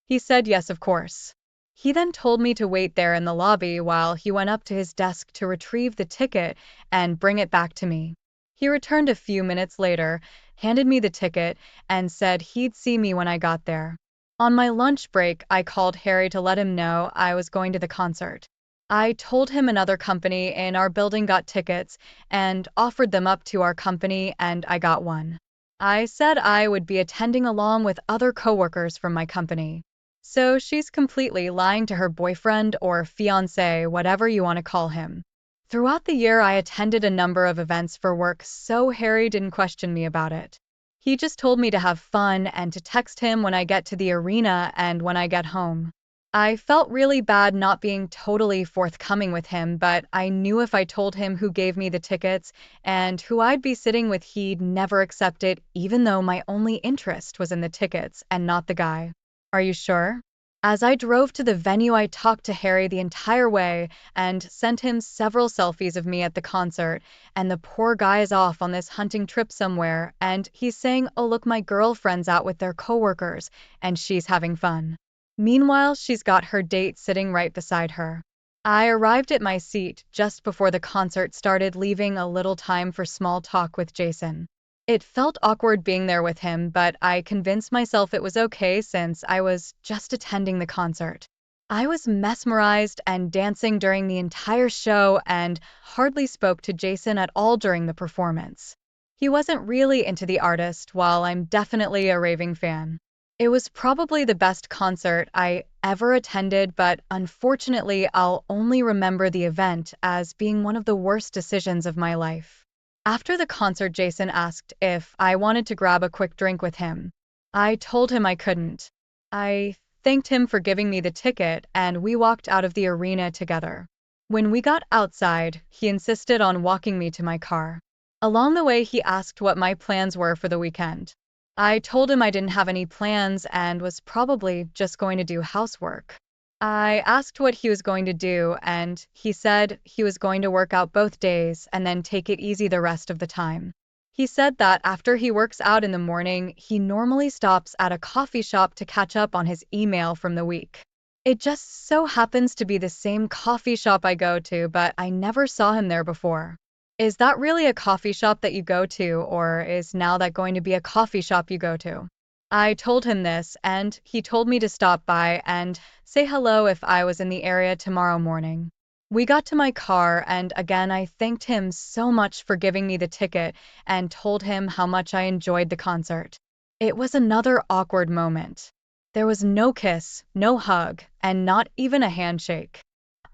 He said yes, of course. He then told me to wait there in the lobby while he went up to his desk to retrieve the ticket and bring it back to me. He returned a few minutes later, handed me the ticket, and said he'd see me when I got there. On my lunch break, I called Harry to let him know I was going to the concert. I told him another company in our building got tickets and offered them up to our company, and I got one. I said I would be attending along with other coworkers from my company. So she's completely lying to her boyfriend or fiancé, whatever you want to call him. Throughout the year, I attended a number of events for work, so Harry didn't question me about it. He just told me to have fun and to text him when I get to the arena and when I get home. I felt really bad not being totally forthcoming with him, but I knew if I told him who gave me the tickets and who I'd be sitting with, he'd never accept it, even though my only interest was in the tickets and not the guy. Are you sure? As I drove to the venue, I talked to Harry the entire way and sent him several selfies of me at the concert, and the poor guy is off on this hunting trip somewhere, and he's saying, "Oh, look, my girlfriend's out with their coworkers, and she's having fun." Meanwhile, she's got her date sitting right beside her. I arrived at my seat just before the concert started, leaving a little time for small talk with Jason. It felt awkward being there with him, but I convinced myself it was okay since I was just attending the concert. I was mesmerized and dancing during the entire show and hardly spoke to Jason at all during the performance. He wasn't really into the artist, while I'm definitely a raving fan. It was probably the best concert I ever attended, but unfortunately, I'll only remember the event as being one of the worst decisions of my life. After the concert, Jason asked if I wanted to grab a quick drink with him. I told him I couldn't. I thanked him for giving me the ticket, and we walked out of the arena together. When we got outside, he insisted on walking me to my car. Along the way, he asked what my plans were for the weekend. I told him I didn't have any plans and was probably just going to do housework. I asked what he was going to do, and he said he was going to work out both days and then take it easy the rest of the time. He said that after he works out in the morning, he normally stops at a coffee shop to catch up on his email from the week. It just so happens to be the same coffee shop I go to, but I never saw him there before. Is that really a coffee shop that you go to, or is now that going to be a coffee shop you go to? I told him this, and he told me to stop by and say hello if I was in the area tomorrow morning. We got to my car, and again I thanked him so much for giving me the ticket and told him how much I enjoyed the concert. It was another awkward moment. There was no kiss, no hug, and not even a handshake.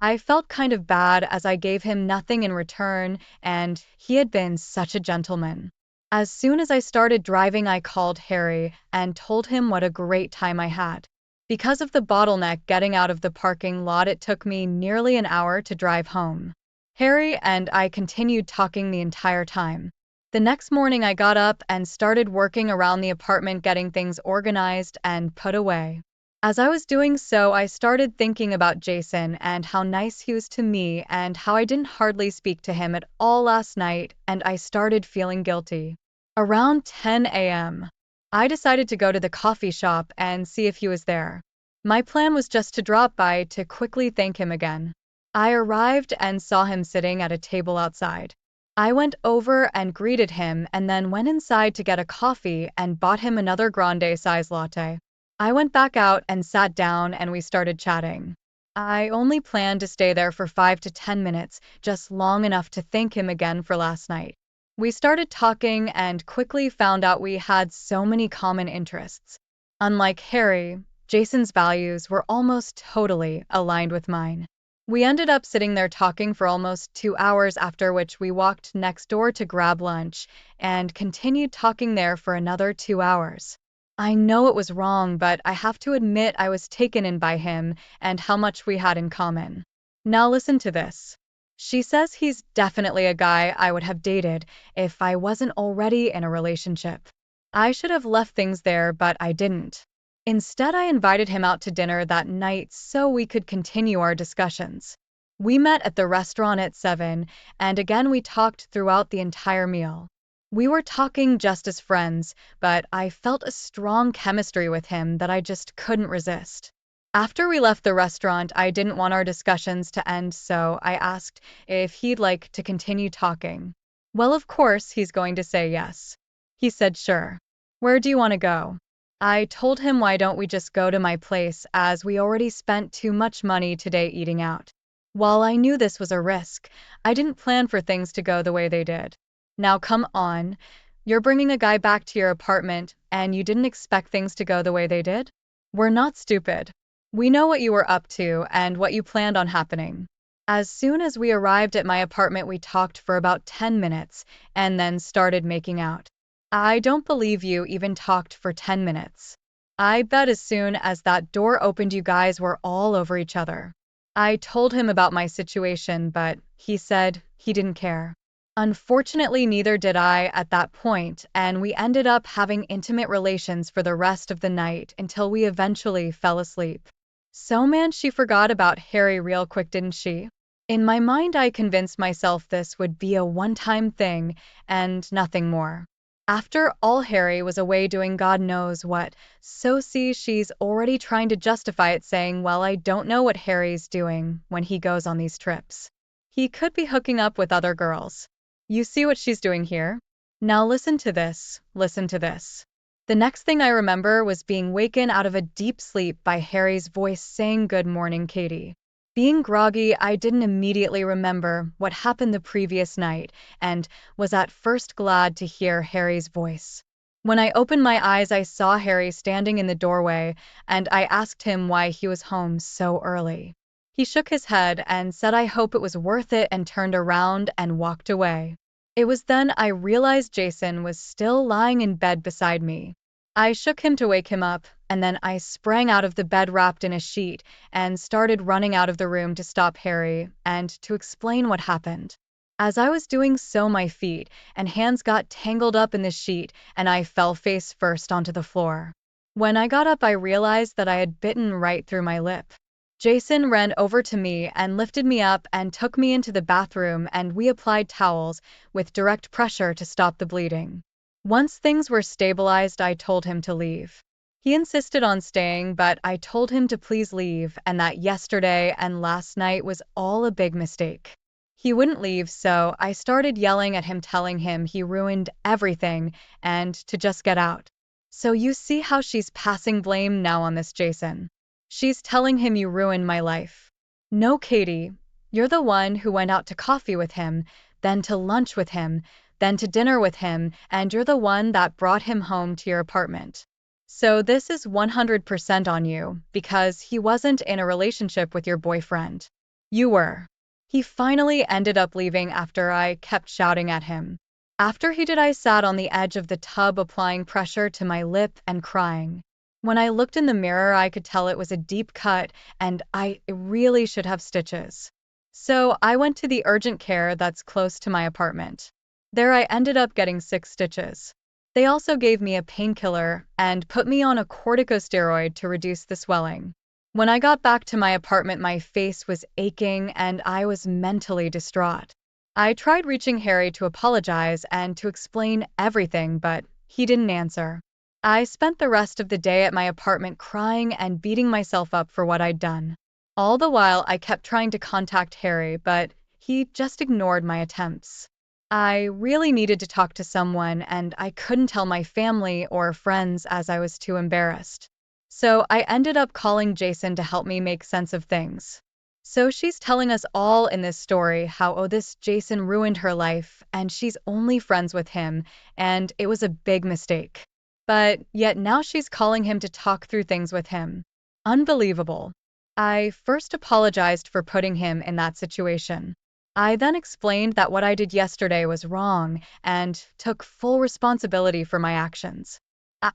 I felt kind of bad as I gave him nothing in return, and he had been such a gentleman. As soon as I started driving, I called Harry and told him what a great time I had. Because of the bottleneck getting out of the parking lot, it took me nearly an hour to drive home. Harry and I continued talking the entire time. The next morning, I got up and started working around the apartment, getting things organized and put away. As I was doing so, I started thinking about Jason and how nice he was to me and how I didn't hardly speak to him at all last night, and I started feeling guilty. Around 10 a.m., I decided to go to the coffee shop and see if he was there. My plan was just to drop by to quickly thank him again. I arrived and saw him sitting at a table outside. I went over and greeted him and then went inside to get a coffee and bought him another grande size latte. I went back out and sat down and we started chatting. I only planned to stay there for 5 to 10 minutes, just long enough to thank him again for last night. We started talking and quickly found out we had so many common interests. Unlike Harry, Jason's values were almost totally aligned with mine. We ended up sitting there talking for almost 2 hours, after which we walked next door to grab lunch and continued talking there for another 2 hours. I know it was wrong, but I have to admit I was taken in by him and how much we had in common. Now listen to this. She says he's definitely a guy I would have dated if I wasn't already in a relationship. I should have left things there, but I didn't. Instead, I invited him out to dinner that night so we could continue our discussions. We met at the restaurant at 7, and again we talked throughout the entire meal. We were talking just as friends, but I felt a strong chemistry with him that I just couldn't resist. After we left the restaurant, I didn't want our discussions to end, so I asked if he'd like to continue talking. Well, of course, he's going to say yes. He said sure. Where do you want to go? I told him why don't we just go to my place, as we already spent too much money today eating out. While I knew this was a risk, I didn't plan for things to go the way they did. Now come on, you're bringing a guy back to your apartment and you didn't expect things to go the way they did? We're not stupid. We know what you were up to and what you planned on happening. As soon as we arrived at my apartment, we talked for about 10 minutes and then started making out. I don't believe you even talked for 10 minutes. I bet as soon as that door opened, you guys were all over each other. I told him about my situation, but he said he didn't care. Unfortunately, neither did I at that point, and we ended up having intimate relations for the rest of the night until we eventually fell asleep. So, man, she forgot about Harry real quick, didn't she? In my mind, I convinced myself this would be a one-time thing and nothing more. After all, Harry was away doing God knows what, so see, she's already trying to justify it, saying, well, I don't know what Harry's doing when he goes on these trips. He could be hooking up with other girls. You see what she's doing here? Now listen to this, listen to this. The next thing I remember was being wakened out of a deep sleep by Harry's voice saying, "Good morning, Katie." Being groggy, I didn't immediately remember what happened the previous night and was at first glad to hear Harry's voice. When I opened my eyes, I saw Harry standing in the doorway, and I asked him why he was home so early. He shook his head and said, I hope it was worth it, and turned around and walked away. It was then I realized Jason was still lying in bed beside me. I shook him to wake him up, and then I sprang out of the bed wrapped in a sheet and started running out of the room to stop Harry and to explain what happened. As I was doing so, my feet and hands got tangled up in the sheet and I fell face first onto the floor. When I got up, I realized that I had bitten right through my lip. Jason ran over to me and lifted me up and took me into the bathroom, and we applied towels with direct pressure to stop the bleeding. Once things were stabilized, I told him to leave. He insisted on staying, but I told him to please leave and that yesterday and last night was all a big mistake. He wouldn't leave, so I started yelling at him, telling him he ruined everything and to just get out. So you see how she's passing blame now on this Jason. She's telling him you ruined my life. No, Katie, you're the one who went out to coffee with him, then to lunch with him, then to dinner with him, and you're the one that brought him home to your apartment. So this is 100% on you, because he wasn't in a relationship with your boyfriend. You were. He finally ended up leaving after I kept shouting at him. After he did, I sat on the edge of the tub applying pressure to my lip and crying. When I looked in the mirror, I could tell it was a deep cut and I really should have stitches. So I went to the urgent care that's close to my apartment. There I ended up getting 6 stitches. They also gave me a painkiller and put me on a corticosteroid to reduce the swelling. When I got back to my apartment, my face was aching and I was mentally distraught. I tried reaching Harry to apologize and to explain everything, but he didn't answer. I spent the rest of the day at my apartment crying and beating myself up for what I'd done. All the while, I kept trying to contact Harry, but he just ignored my attempts. I really needed to talk to someone, and I couldn't tell my family or friends as I was too embarrassed. So I ended up calling Jason to help me make sense of things. So she's telling us all in this story how, oh, this Jason ruined her life, and she's only friends with him, and it was a big mistake. But yet now she's calling him to talk through things with him. Unbelievable. I first apologized for putting him in that situation. I then explained that what I did yesterday was wrong and took full responsibility for my actions.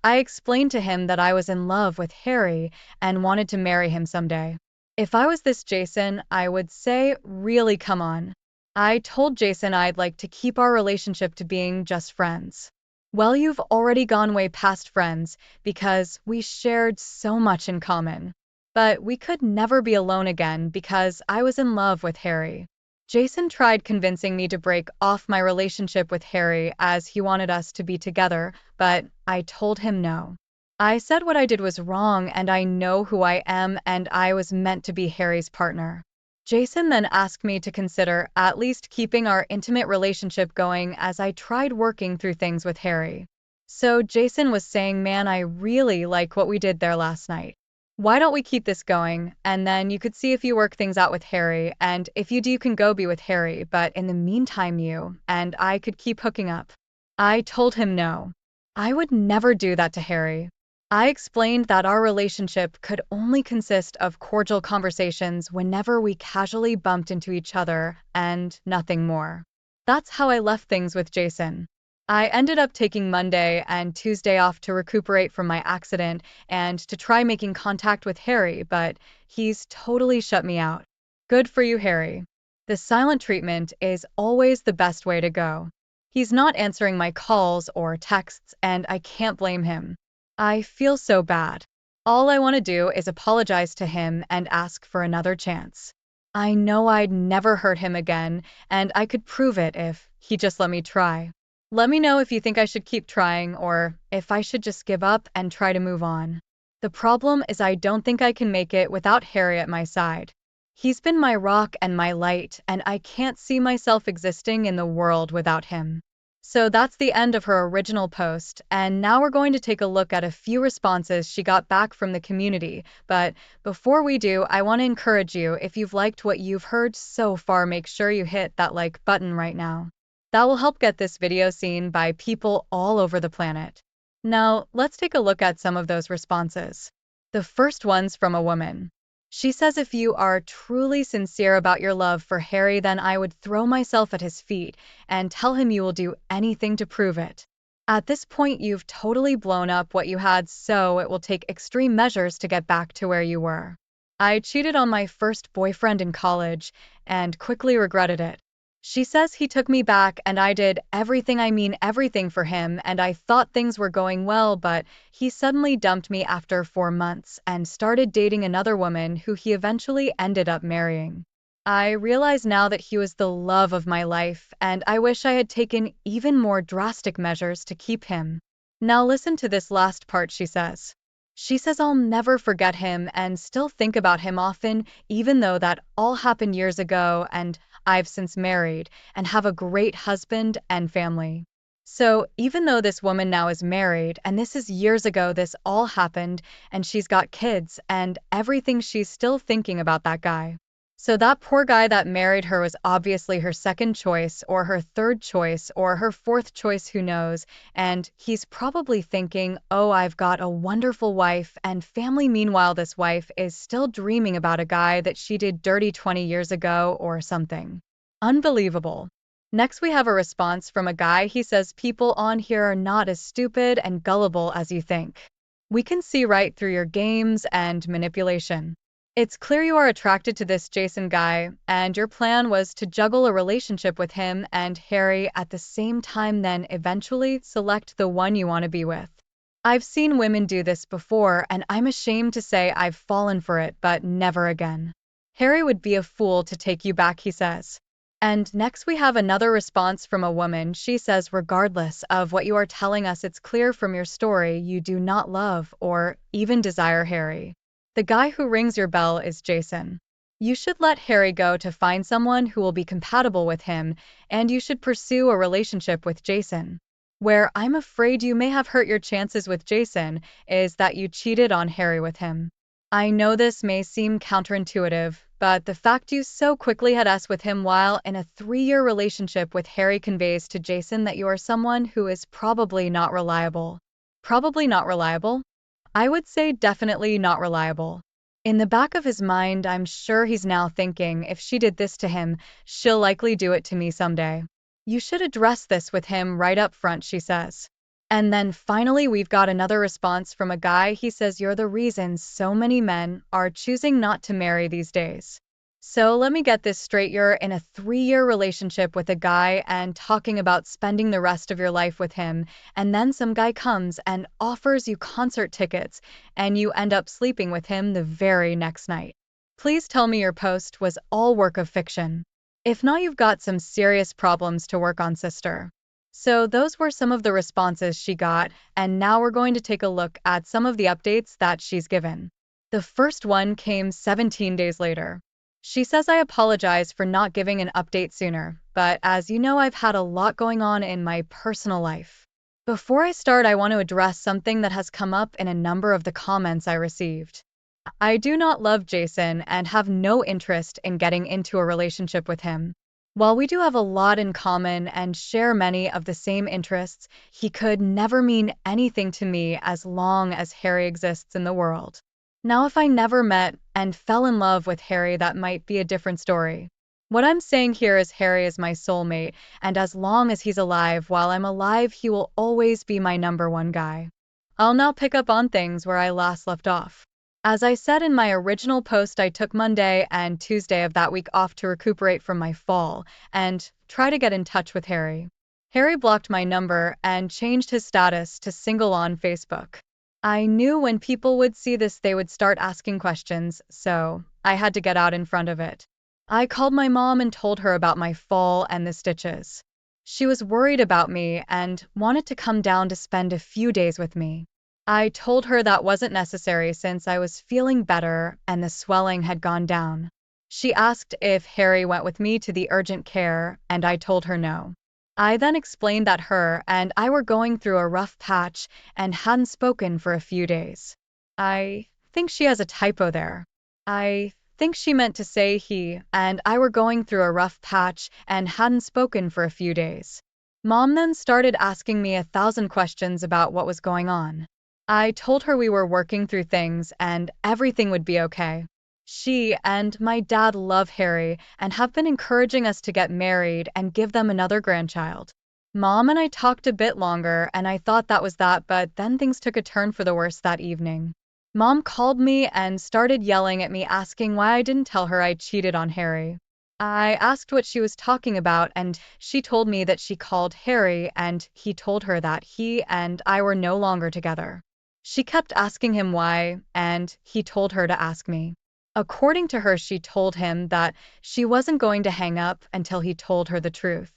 I explained to him that I was in love with Harry and wanted to marry him someday. If I was this Jason, I would say, really, come on. I told Jason I'd like to keep our relationship to being just friends. Well, you've already gone way past friends because we shared so much in common. But we could never be alone again because I was in love with Harry. Jason tried convincing me to break off my relationship with Harry as he wanted us to be together, but I told him no. I said what I did was wrong and I know who I am and I was meant to be Harry's partner. Jason then asked me to consider at least keeping our intimate relationship going as I tried working through things with Harry. So Jason was saying, man, I really like what we did there last night. Why don't we keep this going? And then you could see if you work things out with Harry, and if you do, you can go be with Harry, but in the meantime, you and I could keep hooking up. I told him no. I would never do that to Harry. I explained that our relationship could only consist of cordial conversations whenever we casually bumped into each other and nothing more. That's how I left things with Jason. I ended up taking Monday and Tuesday off to recuperate from my accident and to try making contact with Harry, but he's totally shut me out. Good for you, Harry. The silent treatment is always the best way to go. He's not answering my calls or texts, and I can't blame him. I feel so bad. All I want to do is apologize to him and ask for another chance. I know I'd never hurt him again, and I could prove it if he just let me try. Let me know if you think I should keep trying or if I should just give up and try to move on. The problem is I don't think I can make it without Harry at my side. He's been my rock and my light, and I can't see myself existing in the world without him. So that's the end of her original post, and now we're going to take a look at a few responses she got back from the community. But before we do, I want to encourage you, if you've liked what you've heard so far, make sure you hit that like button right now. That will help get this video seen by people all over the planet. Now, let's take a look at some of those responses. The first one's from a woman. She says, if you are truly sincere about your love for Harry, then I would throw myself at his feet and tell him you will do anything to prove it. At this point, you've totally blown up what you had, so it will take extreme measures to get back to where you were. I cheated on my first boyfriend in college and quickly regretted it. She says he took me back and I did everything for him, and I thought things were going well, but he suddenly dumped me after 4 months and started dating another woman who he eventually ended up marrying. I realize now that he was the love of my life, and I wish I had taken even more drastic measures to keep him. Now listen to this last part she says. She says, I'll never forget him and still think about him often, even though that all happened years ago, and I've since married and have a great husband and family. So even though this woman now is married, and this is years ago this all happened, and she's got kids and everything, she's still thinking about that guy. So that poor guy that married her was obviously her second choice or her third choice or her fourth choice, who knows, and he's probably thinking, oh, I've got a wonderful wife and family. Meanwhile, this wife is still dreaming about a guy that she did dirty 20 years ago or something. Unbelievable. Next, we have a response from a guy. He says, people on here are not as stupid and gullible as you think. We can see right through your games and manipulation. It's clear you are attracted to this Jason guy, and your plan was to juggle a relationship with him and Harry at the same time, then eventually select the one you want to be with. I've seen women do this before, and I'm ashamed to say I've fallen for it, but never again. Harry would be a fool to take you back, he says. And next we have another response from a woman. She says, regardless of what you are telling us, it's clear from your story you do not love or even desire Harry. The guy who rings your bell is Jason. You should let Harry go to find someone who will be compatible with him, and you should pursue a relationship with Jason. Where I'm afraid you may have hurt your chances with Jason is that you cheated on Harry with him. I know this may seem counterintuitive, but the fact you so quickly had us with him while in a 3-year relationship with Harry conveys to Jason that you are someone who is probably not reliable. Probably not reliable? I would say definitely not reliable. In the back of his mind, I'm sure he's now thinking, if she did this to him, she'll likely do it to me someday. You should address this with him right up front, she says. And then finally, we've got another response from a guy. He says, you're the reason so many men are choosing not to marry these days. So let me get this straight. You're in a 3-year relationship with a guy and talking about spending the rest of your life with him, and then some guy comes and offers you concert tickets, and you end up sleeping with him the very next night. Please tell me your post was all work of fiction. If not, you've got some serious problems to work on, sister. So those were some of the responses she got, and now we're going to take a look at some of the updates that she's given. The first one came 17 days later. She says, I apologize for not giving an update sooner, but as you know, I've had a lot going on in my personal life. Before I start, I want to address something that has come up in a number of the comments I received. I do not love Jason and have no interest in getting into a relationship with him. While we do have a lot in common and share many of the same interests, he could never mean anything to me as long as Harry exists in the world. Now, if I never met and fell in love with Harry, that might be a different story. What I'm saying here is Harry is my soulmate, and as long as he's alive, while I'm alive, he will always be my number one guy. I'll now pick up on things where I last left off. As I said in my original post, I took Monday and Tuesday of that week off to recuperate from my fall and try to get in touch with Harry. Harry blocked my number and changed his status to single on Facebook. I knew when people would see this, they would start asking questions, so I had to get out in front of it. I called my mom and told her about my fall and the stitches. She was worried about me and wanted to come down to spend a few days with me. I told her that wasn't necessary since I was feeling better and the swelling had gone down. She asked if Harry went with me to the urgent care, and I told her no. I then explained that her and I were going through a rough patch and hadn't spoken for a few days. I think she has a typo there. I think she meant to say he and I were going through a rough patch and hadn't spoken for a few days. Mom then started asking me 1,000 questions about what was going on. I told her we were working through things and everything would be okay. She and my dad love Harry and have been encouraging us to get married and give them another grandchild. Mom and I talked a bit longer and I thought that was that, but then things took a turn for the worse that evening. Mom called me and started yelling at me, asking why I didn't tell her I cheated on Harry. I asked what she was talking about, and she told me that she called Harry and he told her that he and I were no longer together. She kept asking him why, and he told her to ask me. According to her, she told him that she wasn't going to hang up until he told her the truth.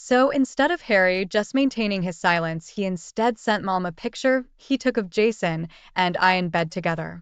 So instead of Harry just maintaining his silence, he instead sent Mom a picture he took of Jason and I in bed together.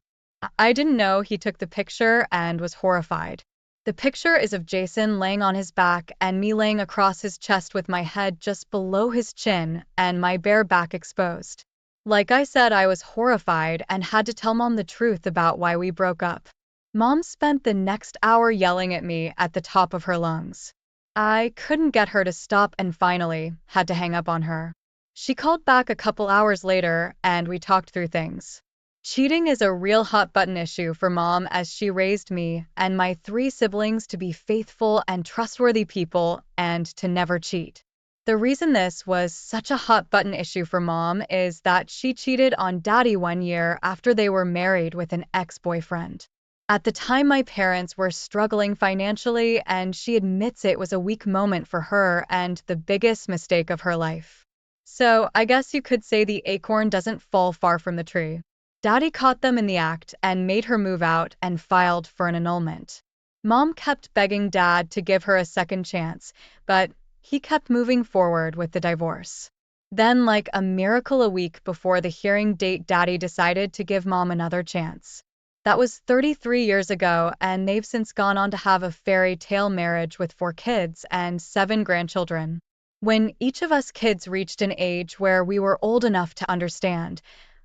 I didn't know he took the picture and was horrified. The picture is of Jason laying on his back and me laying across his chest with my head just below his chin and my bare back exposed. Like I said, I was horrified and had to tell Mom the truth about why we broke up. Mom spent the next hour yelling at me at the top of her lungs. I couldn't get her to stop and finally had to hang up on her. She called back a couple hours later and we talked through things. Cheating is a real hot button issue for Mom, as she raised me and my 3 siblings to be faithful and trustworthy people and to never cheat. The reason this was such a hot button issue for Mom is that she cheated on Daddy 1 year after they were married with an ex-boyfriend. At the time, my parents were struggling financially, and she admits it was a weak moment for her and the biggest mistake of her life. So I guess you could say the acorn doesn't fall far from the tree. Daddy caught them in the act and made her move out and filed for an annulment. Mom kept begging Dad to give her a second chance, but he kept moving forward with the divorce. Then, like a miracle, a week before the hearing date, Daddy decided to give Mom another chance. That was 33 years ago, and they've since gone on to have a fairy tale marriage with 4 kids and 7 grandchildren. When each of us kids reached an age where we were old enough to understand,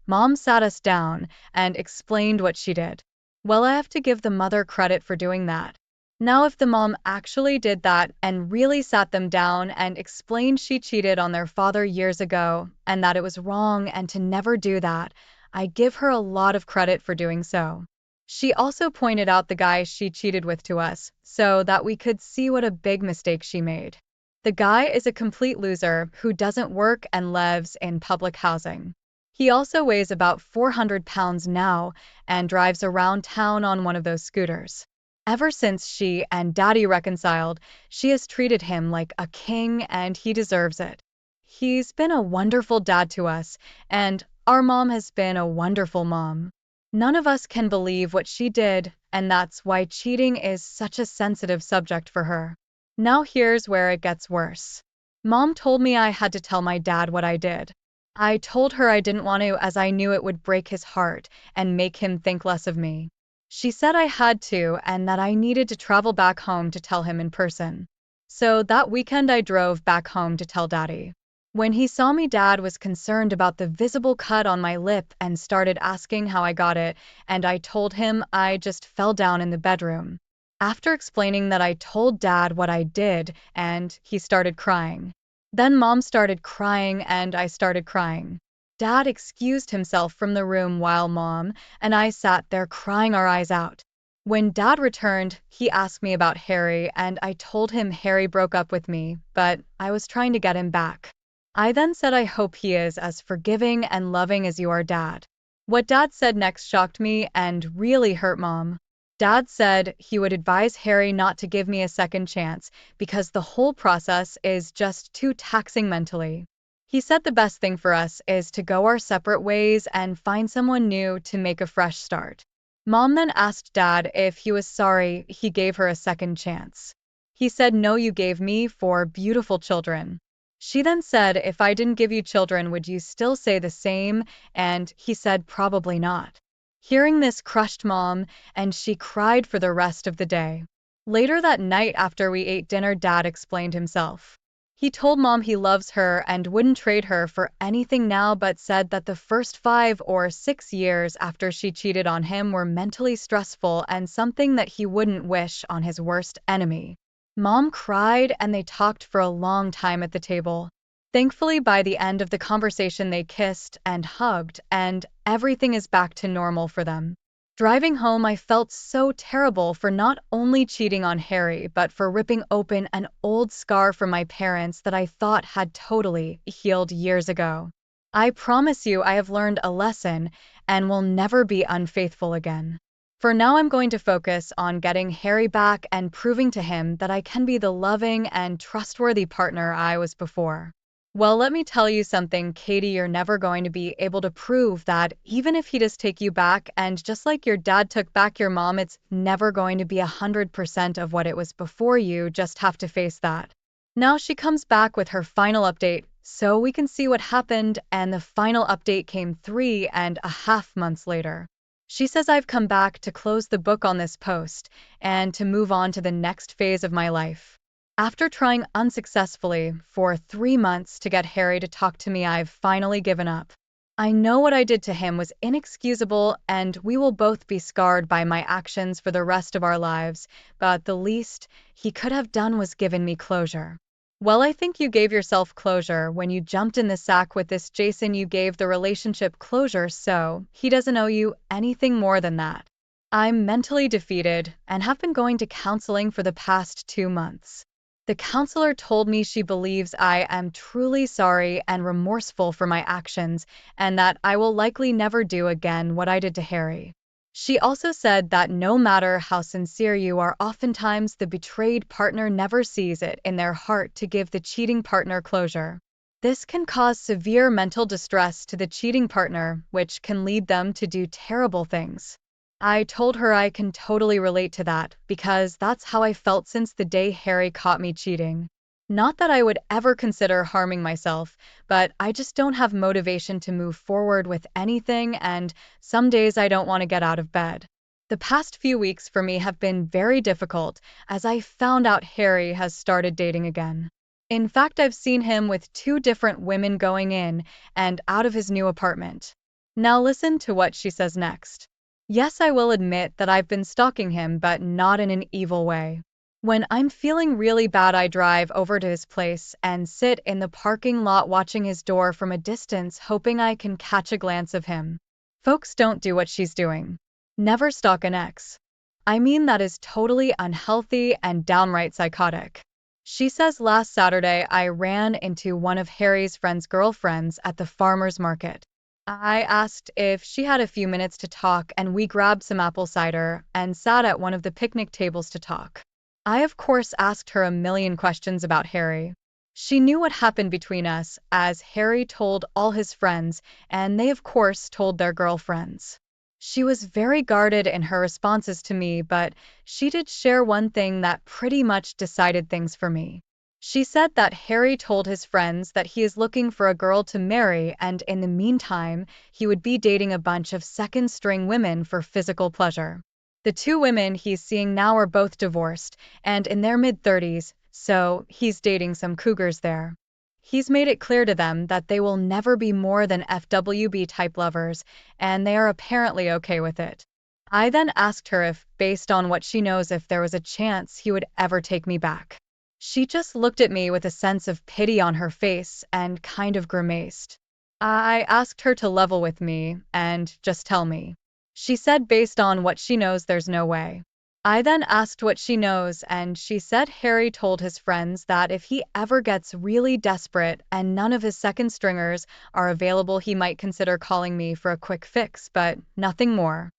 Mom sat us down and explained what she did. Well, I have to give the mother credit for doing that. Now, if the mom actually did that and really sat them down and explained she cheated on their father years ago and that it was wrong and to never do that, I give her a lot of credit for doing so. She also pointed out the guy she cheated with to us so that we could see what a big mistake she made. The guy is a complete loser who doesn't work and lives in public housing. He also weighs about 400 pounds now and drives around town on one of those scooters. Ever since she and Daddy reconciled, she has treated him like a king, and he deserves it. He's been a wonderful dad to us, and our mom has been a wonderful mom. None of us can believe what she did, and that's why cheating is such a sensitive subject for her. Now here's where it gets worse. Mom told me I had to tell my dad what I did. I told her I didn't want to, as I knew it would break his heart and make him think less of me. She said I had to and that I needed to travel back home to tell him in person. So that weekend I drove back home to tell Daddy. When he saw me, Dad was concerned about the visible cut on my lip and started asking how I got it, and I told him I just fell down in the bedroom. After explaining that, I told Dad what I did, and he started crying. Then Mom started crying and I started crying. Dad excused himself from the room while Mom and I sat there crying our eyes out. When Dad returned, he asked me about Harry, and I told him Harry broke up with me, but I was trying to get him back. I then said I hope he is as forgiving and loving as you are, Dad. What Dad said next shocked me and really hurt Mom. Dad said he would advise Harry not to give me a second chance because the whole process is just too taxing mentally. He said the best thing for us is to go our separate ways and find someone new to make a fresh start. Mom then asked Dad if he was sorry he gave her a second chance. He said, "No, you gave me 4 beautiful children." She then said, "If I didn't give you children, would you still say the same?" And he said, "Probably not." Hearing this crushed Mom, and she cried for the rest of the day. Later that night after we ate dinner, Dad explained himself. He told Mom he loves her and wouldn't trade her for anything now, but said that the first 5 or 6 years after she cheated on him were mentally stressful and something that he wouldn't wish on his worst enemy. Mom cried and they talked for a long time at the table. Thankfully, by the end of the conversation, they kissed and hugged, and everything is back to normal for them. Driving home, I felt so terrible for not only cheating on Harry, but for ripping open an old scar from my parents that I thought had totally healed years ago. I promise you I have learned a lesson and will never be unfaithful again. For now, I'm going to focus on getting Harry back and proving to him that I can be the loving and trustworthy partner I was before. Well, let me tell you something, Katie, you're never going to be able to prove that even if he does take you back, and just like your dad took back your mom, it's never going to be 100% of what it was before. You just have to face that. Now she comes back with her final update, so we can see what happened, and the final update came 3.5 months later. She says, "I've come back to close the book on this post and to move on to the next phase of my life. After trying unsuccessfully for 3 months to get Harry to talk to me, I've finally given up. I know what I did to him was inexcusable and we will both be scarred by my actions for the rest of our lives, but the least he could have done was given me closure." Well, I think you gave yourself closure when you jumped in the sack with this Jason. You gave the relationship closure, so he doesn't owe you anything more than that. I'm mentally defeated and have been going to counseling for the past 2 months. The counselor told me she believes I am truly sorry and remorseful for my actions and that I will likely never do again what I did to Harry. She also said that no matter how sincere you are, oftentimes the betrayed partner never sees it in their heart to give the cheating partner closure. This can cause severe mental distress to the cheating partner, which can lead them to do terrible things. I told her I can totally relate to that because that's how I felt since the day Harry caught me cheating. Not that I would ever consider harming myself, but I just don't have motivation to move forward with anything, and some days I don't want to get out of bed. The past few weeks for me have been very difficult as I found out Harry has started dating again. In fact, I've seen him with 2 different women going in and out of his new apartment. Now listen to what she says next. "Yes, I will admit that I've been stalking him, but not in an evil way. When I'm feeling really bad, I drive over to his place and sit in the parking lot watching his door from a distance, hoping I can catch a glance of him." Folks, don't do what she's doing. Never stalk an ex. I mean, that is totally unhealthy and downright psychotic. She says, "Last Saturday, I ran into one of Harry's friend's girlfriends at the farmer's market. I asked if she had a few minutes to talk, and we grabbed some apple cider and sat at one of the picnic tables to talk. I, of course, asked her a million questions about Harry. She knew what happened between us, as Harry told all his friends, and they, of course, told their girlfriends. She was very guarded in her responses to me, but she did share one thing that pretty much decided things for me. She said that Harry told his friends that he is looking for a girl to marry, and in the meantime, he would be dating a bunch of second-string women for physical pleasure. The 2 women he's seeing now are both divorced and in their mid-30s, so he's dating some cougars there. He's made it clear to them that they will never be more than FWB-type lovers, and they are apparently okay with it. I then asked her if, based on what she knows, if there was a chance he would ever take me back. She just looked at me with a sense of pity on her face and kind of grimaced. I asked her to level with me and just tell me. She said based on what she knows, there's no way. I then asked what she knows, and she said Harry told his friends that if he ever gets really desperate and none of his second stringers are available, he might consider calling me for a quick fix, but nothing more.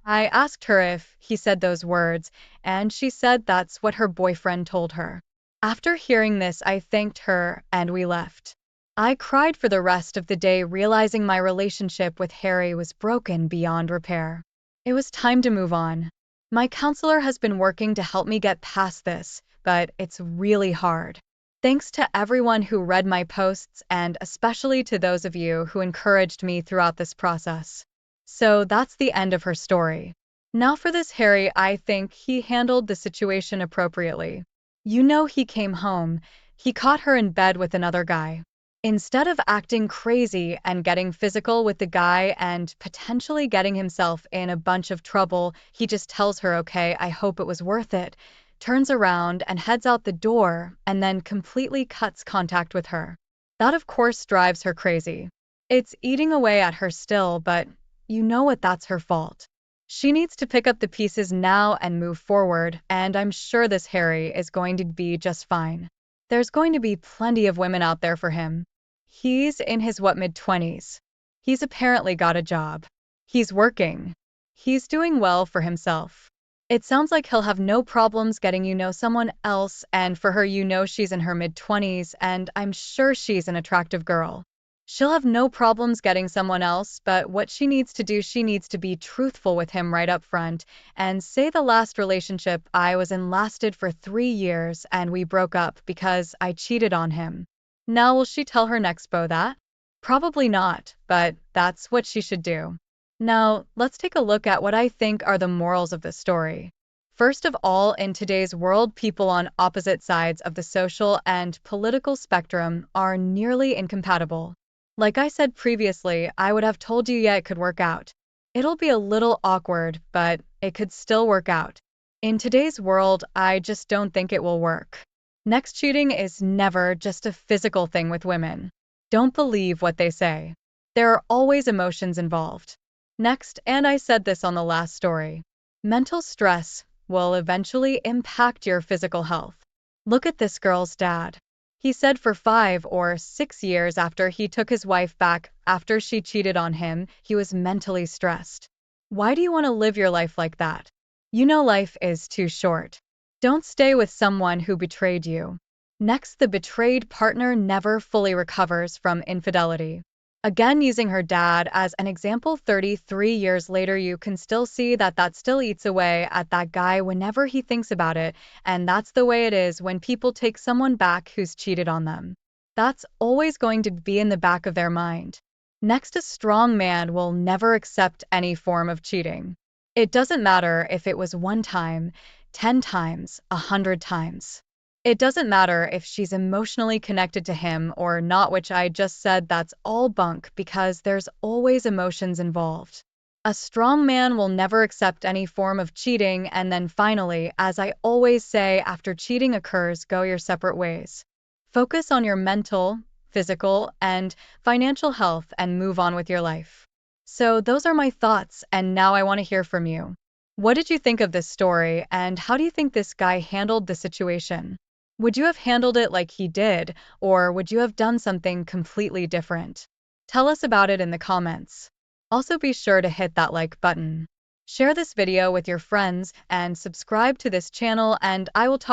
I asked her if he said those words, and she said that's what her boyfriend told her. After hearing this, I thanked her and we left. I cried for the rest of the day, realizing my relationship with Harry was broken beyond repair. It was time to move on. My counselor has been working to help me get past this, but it's really hard. Thanks to everyone who read my posts and especially to those of you who encouraged me throughout this process. So that's the end of her story. Now for this Harry, I think he handled the situation appropriately. He came home, he caught her in bed with another guy. Instead of acting crazy and getting physical with the guy and potentially getting himself in a bunch of trouble, he just tells her, okay, I hope it was worth it, turns around and heads out the door, and then completely cuts contact with her. That, of course, drives her crazy. It's eating away at her still, but you know what, that's her fault. She needs to pick up the pieces now and move forward, and I'm sure this Harry is going to be just fine. There's going to be plenty of women out there for him. He's in his mid-20s. He's apparently got a job. He's working. He's doing well for himself. It sounds like he'll have no problems getting someone else, and for her, she's in her mid-20s, and I'm sure she's an attractive girl. She'll have no problems getting someone else, but what she needs to do, she needs to be truthful with him right up front and say the last relationship I was in lasted for 3 years and we broke up because I cheated on him. Now, will she tell her next beau that? Probably not, but that's what she should do. Now, let's take a look at what I think are the morals of the story. First of all, in today's world, people on opposite sides of the social and political spectrum are nearly incompatible. Like I said previously, I would have told you, yeah, it could work out. It'll be a little awkward, but it could still work out. In today's world, I just don't think it will work. Next, cheating is never just a physical thing with women. Don't believe what they say. There are always emotions involved. Next, and I said this on the last story, mental stress will eventually impact your physical health. Look at this girl's dad. He said for 5 or 6 years after he took his wife back after she cheated on him, he was mentally stressed. Why do you want to live your life like that? Life is too short. Don't stay with someone who betrayed you. Next, the betrayed partner never fully recovers from infidelity. Again, using her dad as an example, 33 years later, you can still see that still eats away at that guy whenever he thinks about it, and that's the way it is when people take someone back who's cheated on them. That's always going to be in the back of their mind. Next, a strong man will never accept any form of cheating. It doesn't matter if it was 1 time, 10 times, 100 times. It doesn't matter if she's emotionally connected to him or not, which I just said that's all bunk because there's always emotions involved. A strong man will never accept any form of cheating, and then finally, as I always say, after cheating occurs, go your separate ways. Focus on your mental, physical, and financial health and move on with your life. So those are my thoughts, and now I want to hear from you. What did you think of this story, and how do you think this guy handled the situation? Would you have handled it like he did, or would you have done something completely different? Tell us about it in the comments. Also, be sure to hit that like button. Share this video with your friends and subscribe to this channel, and I will talk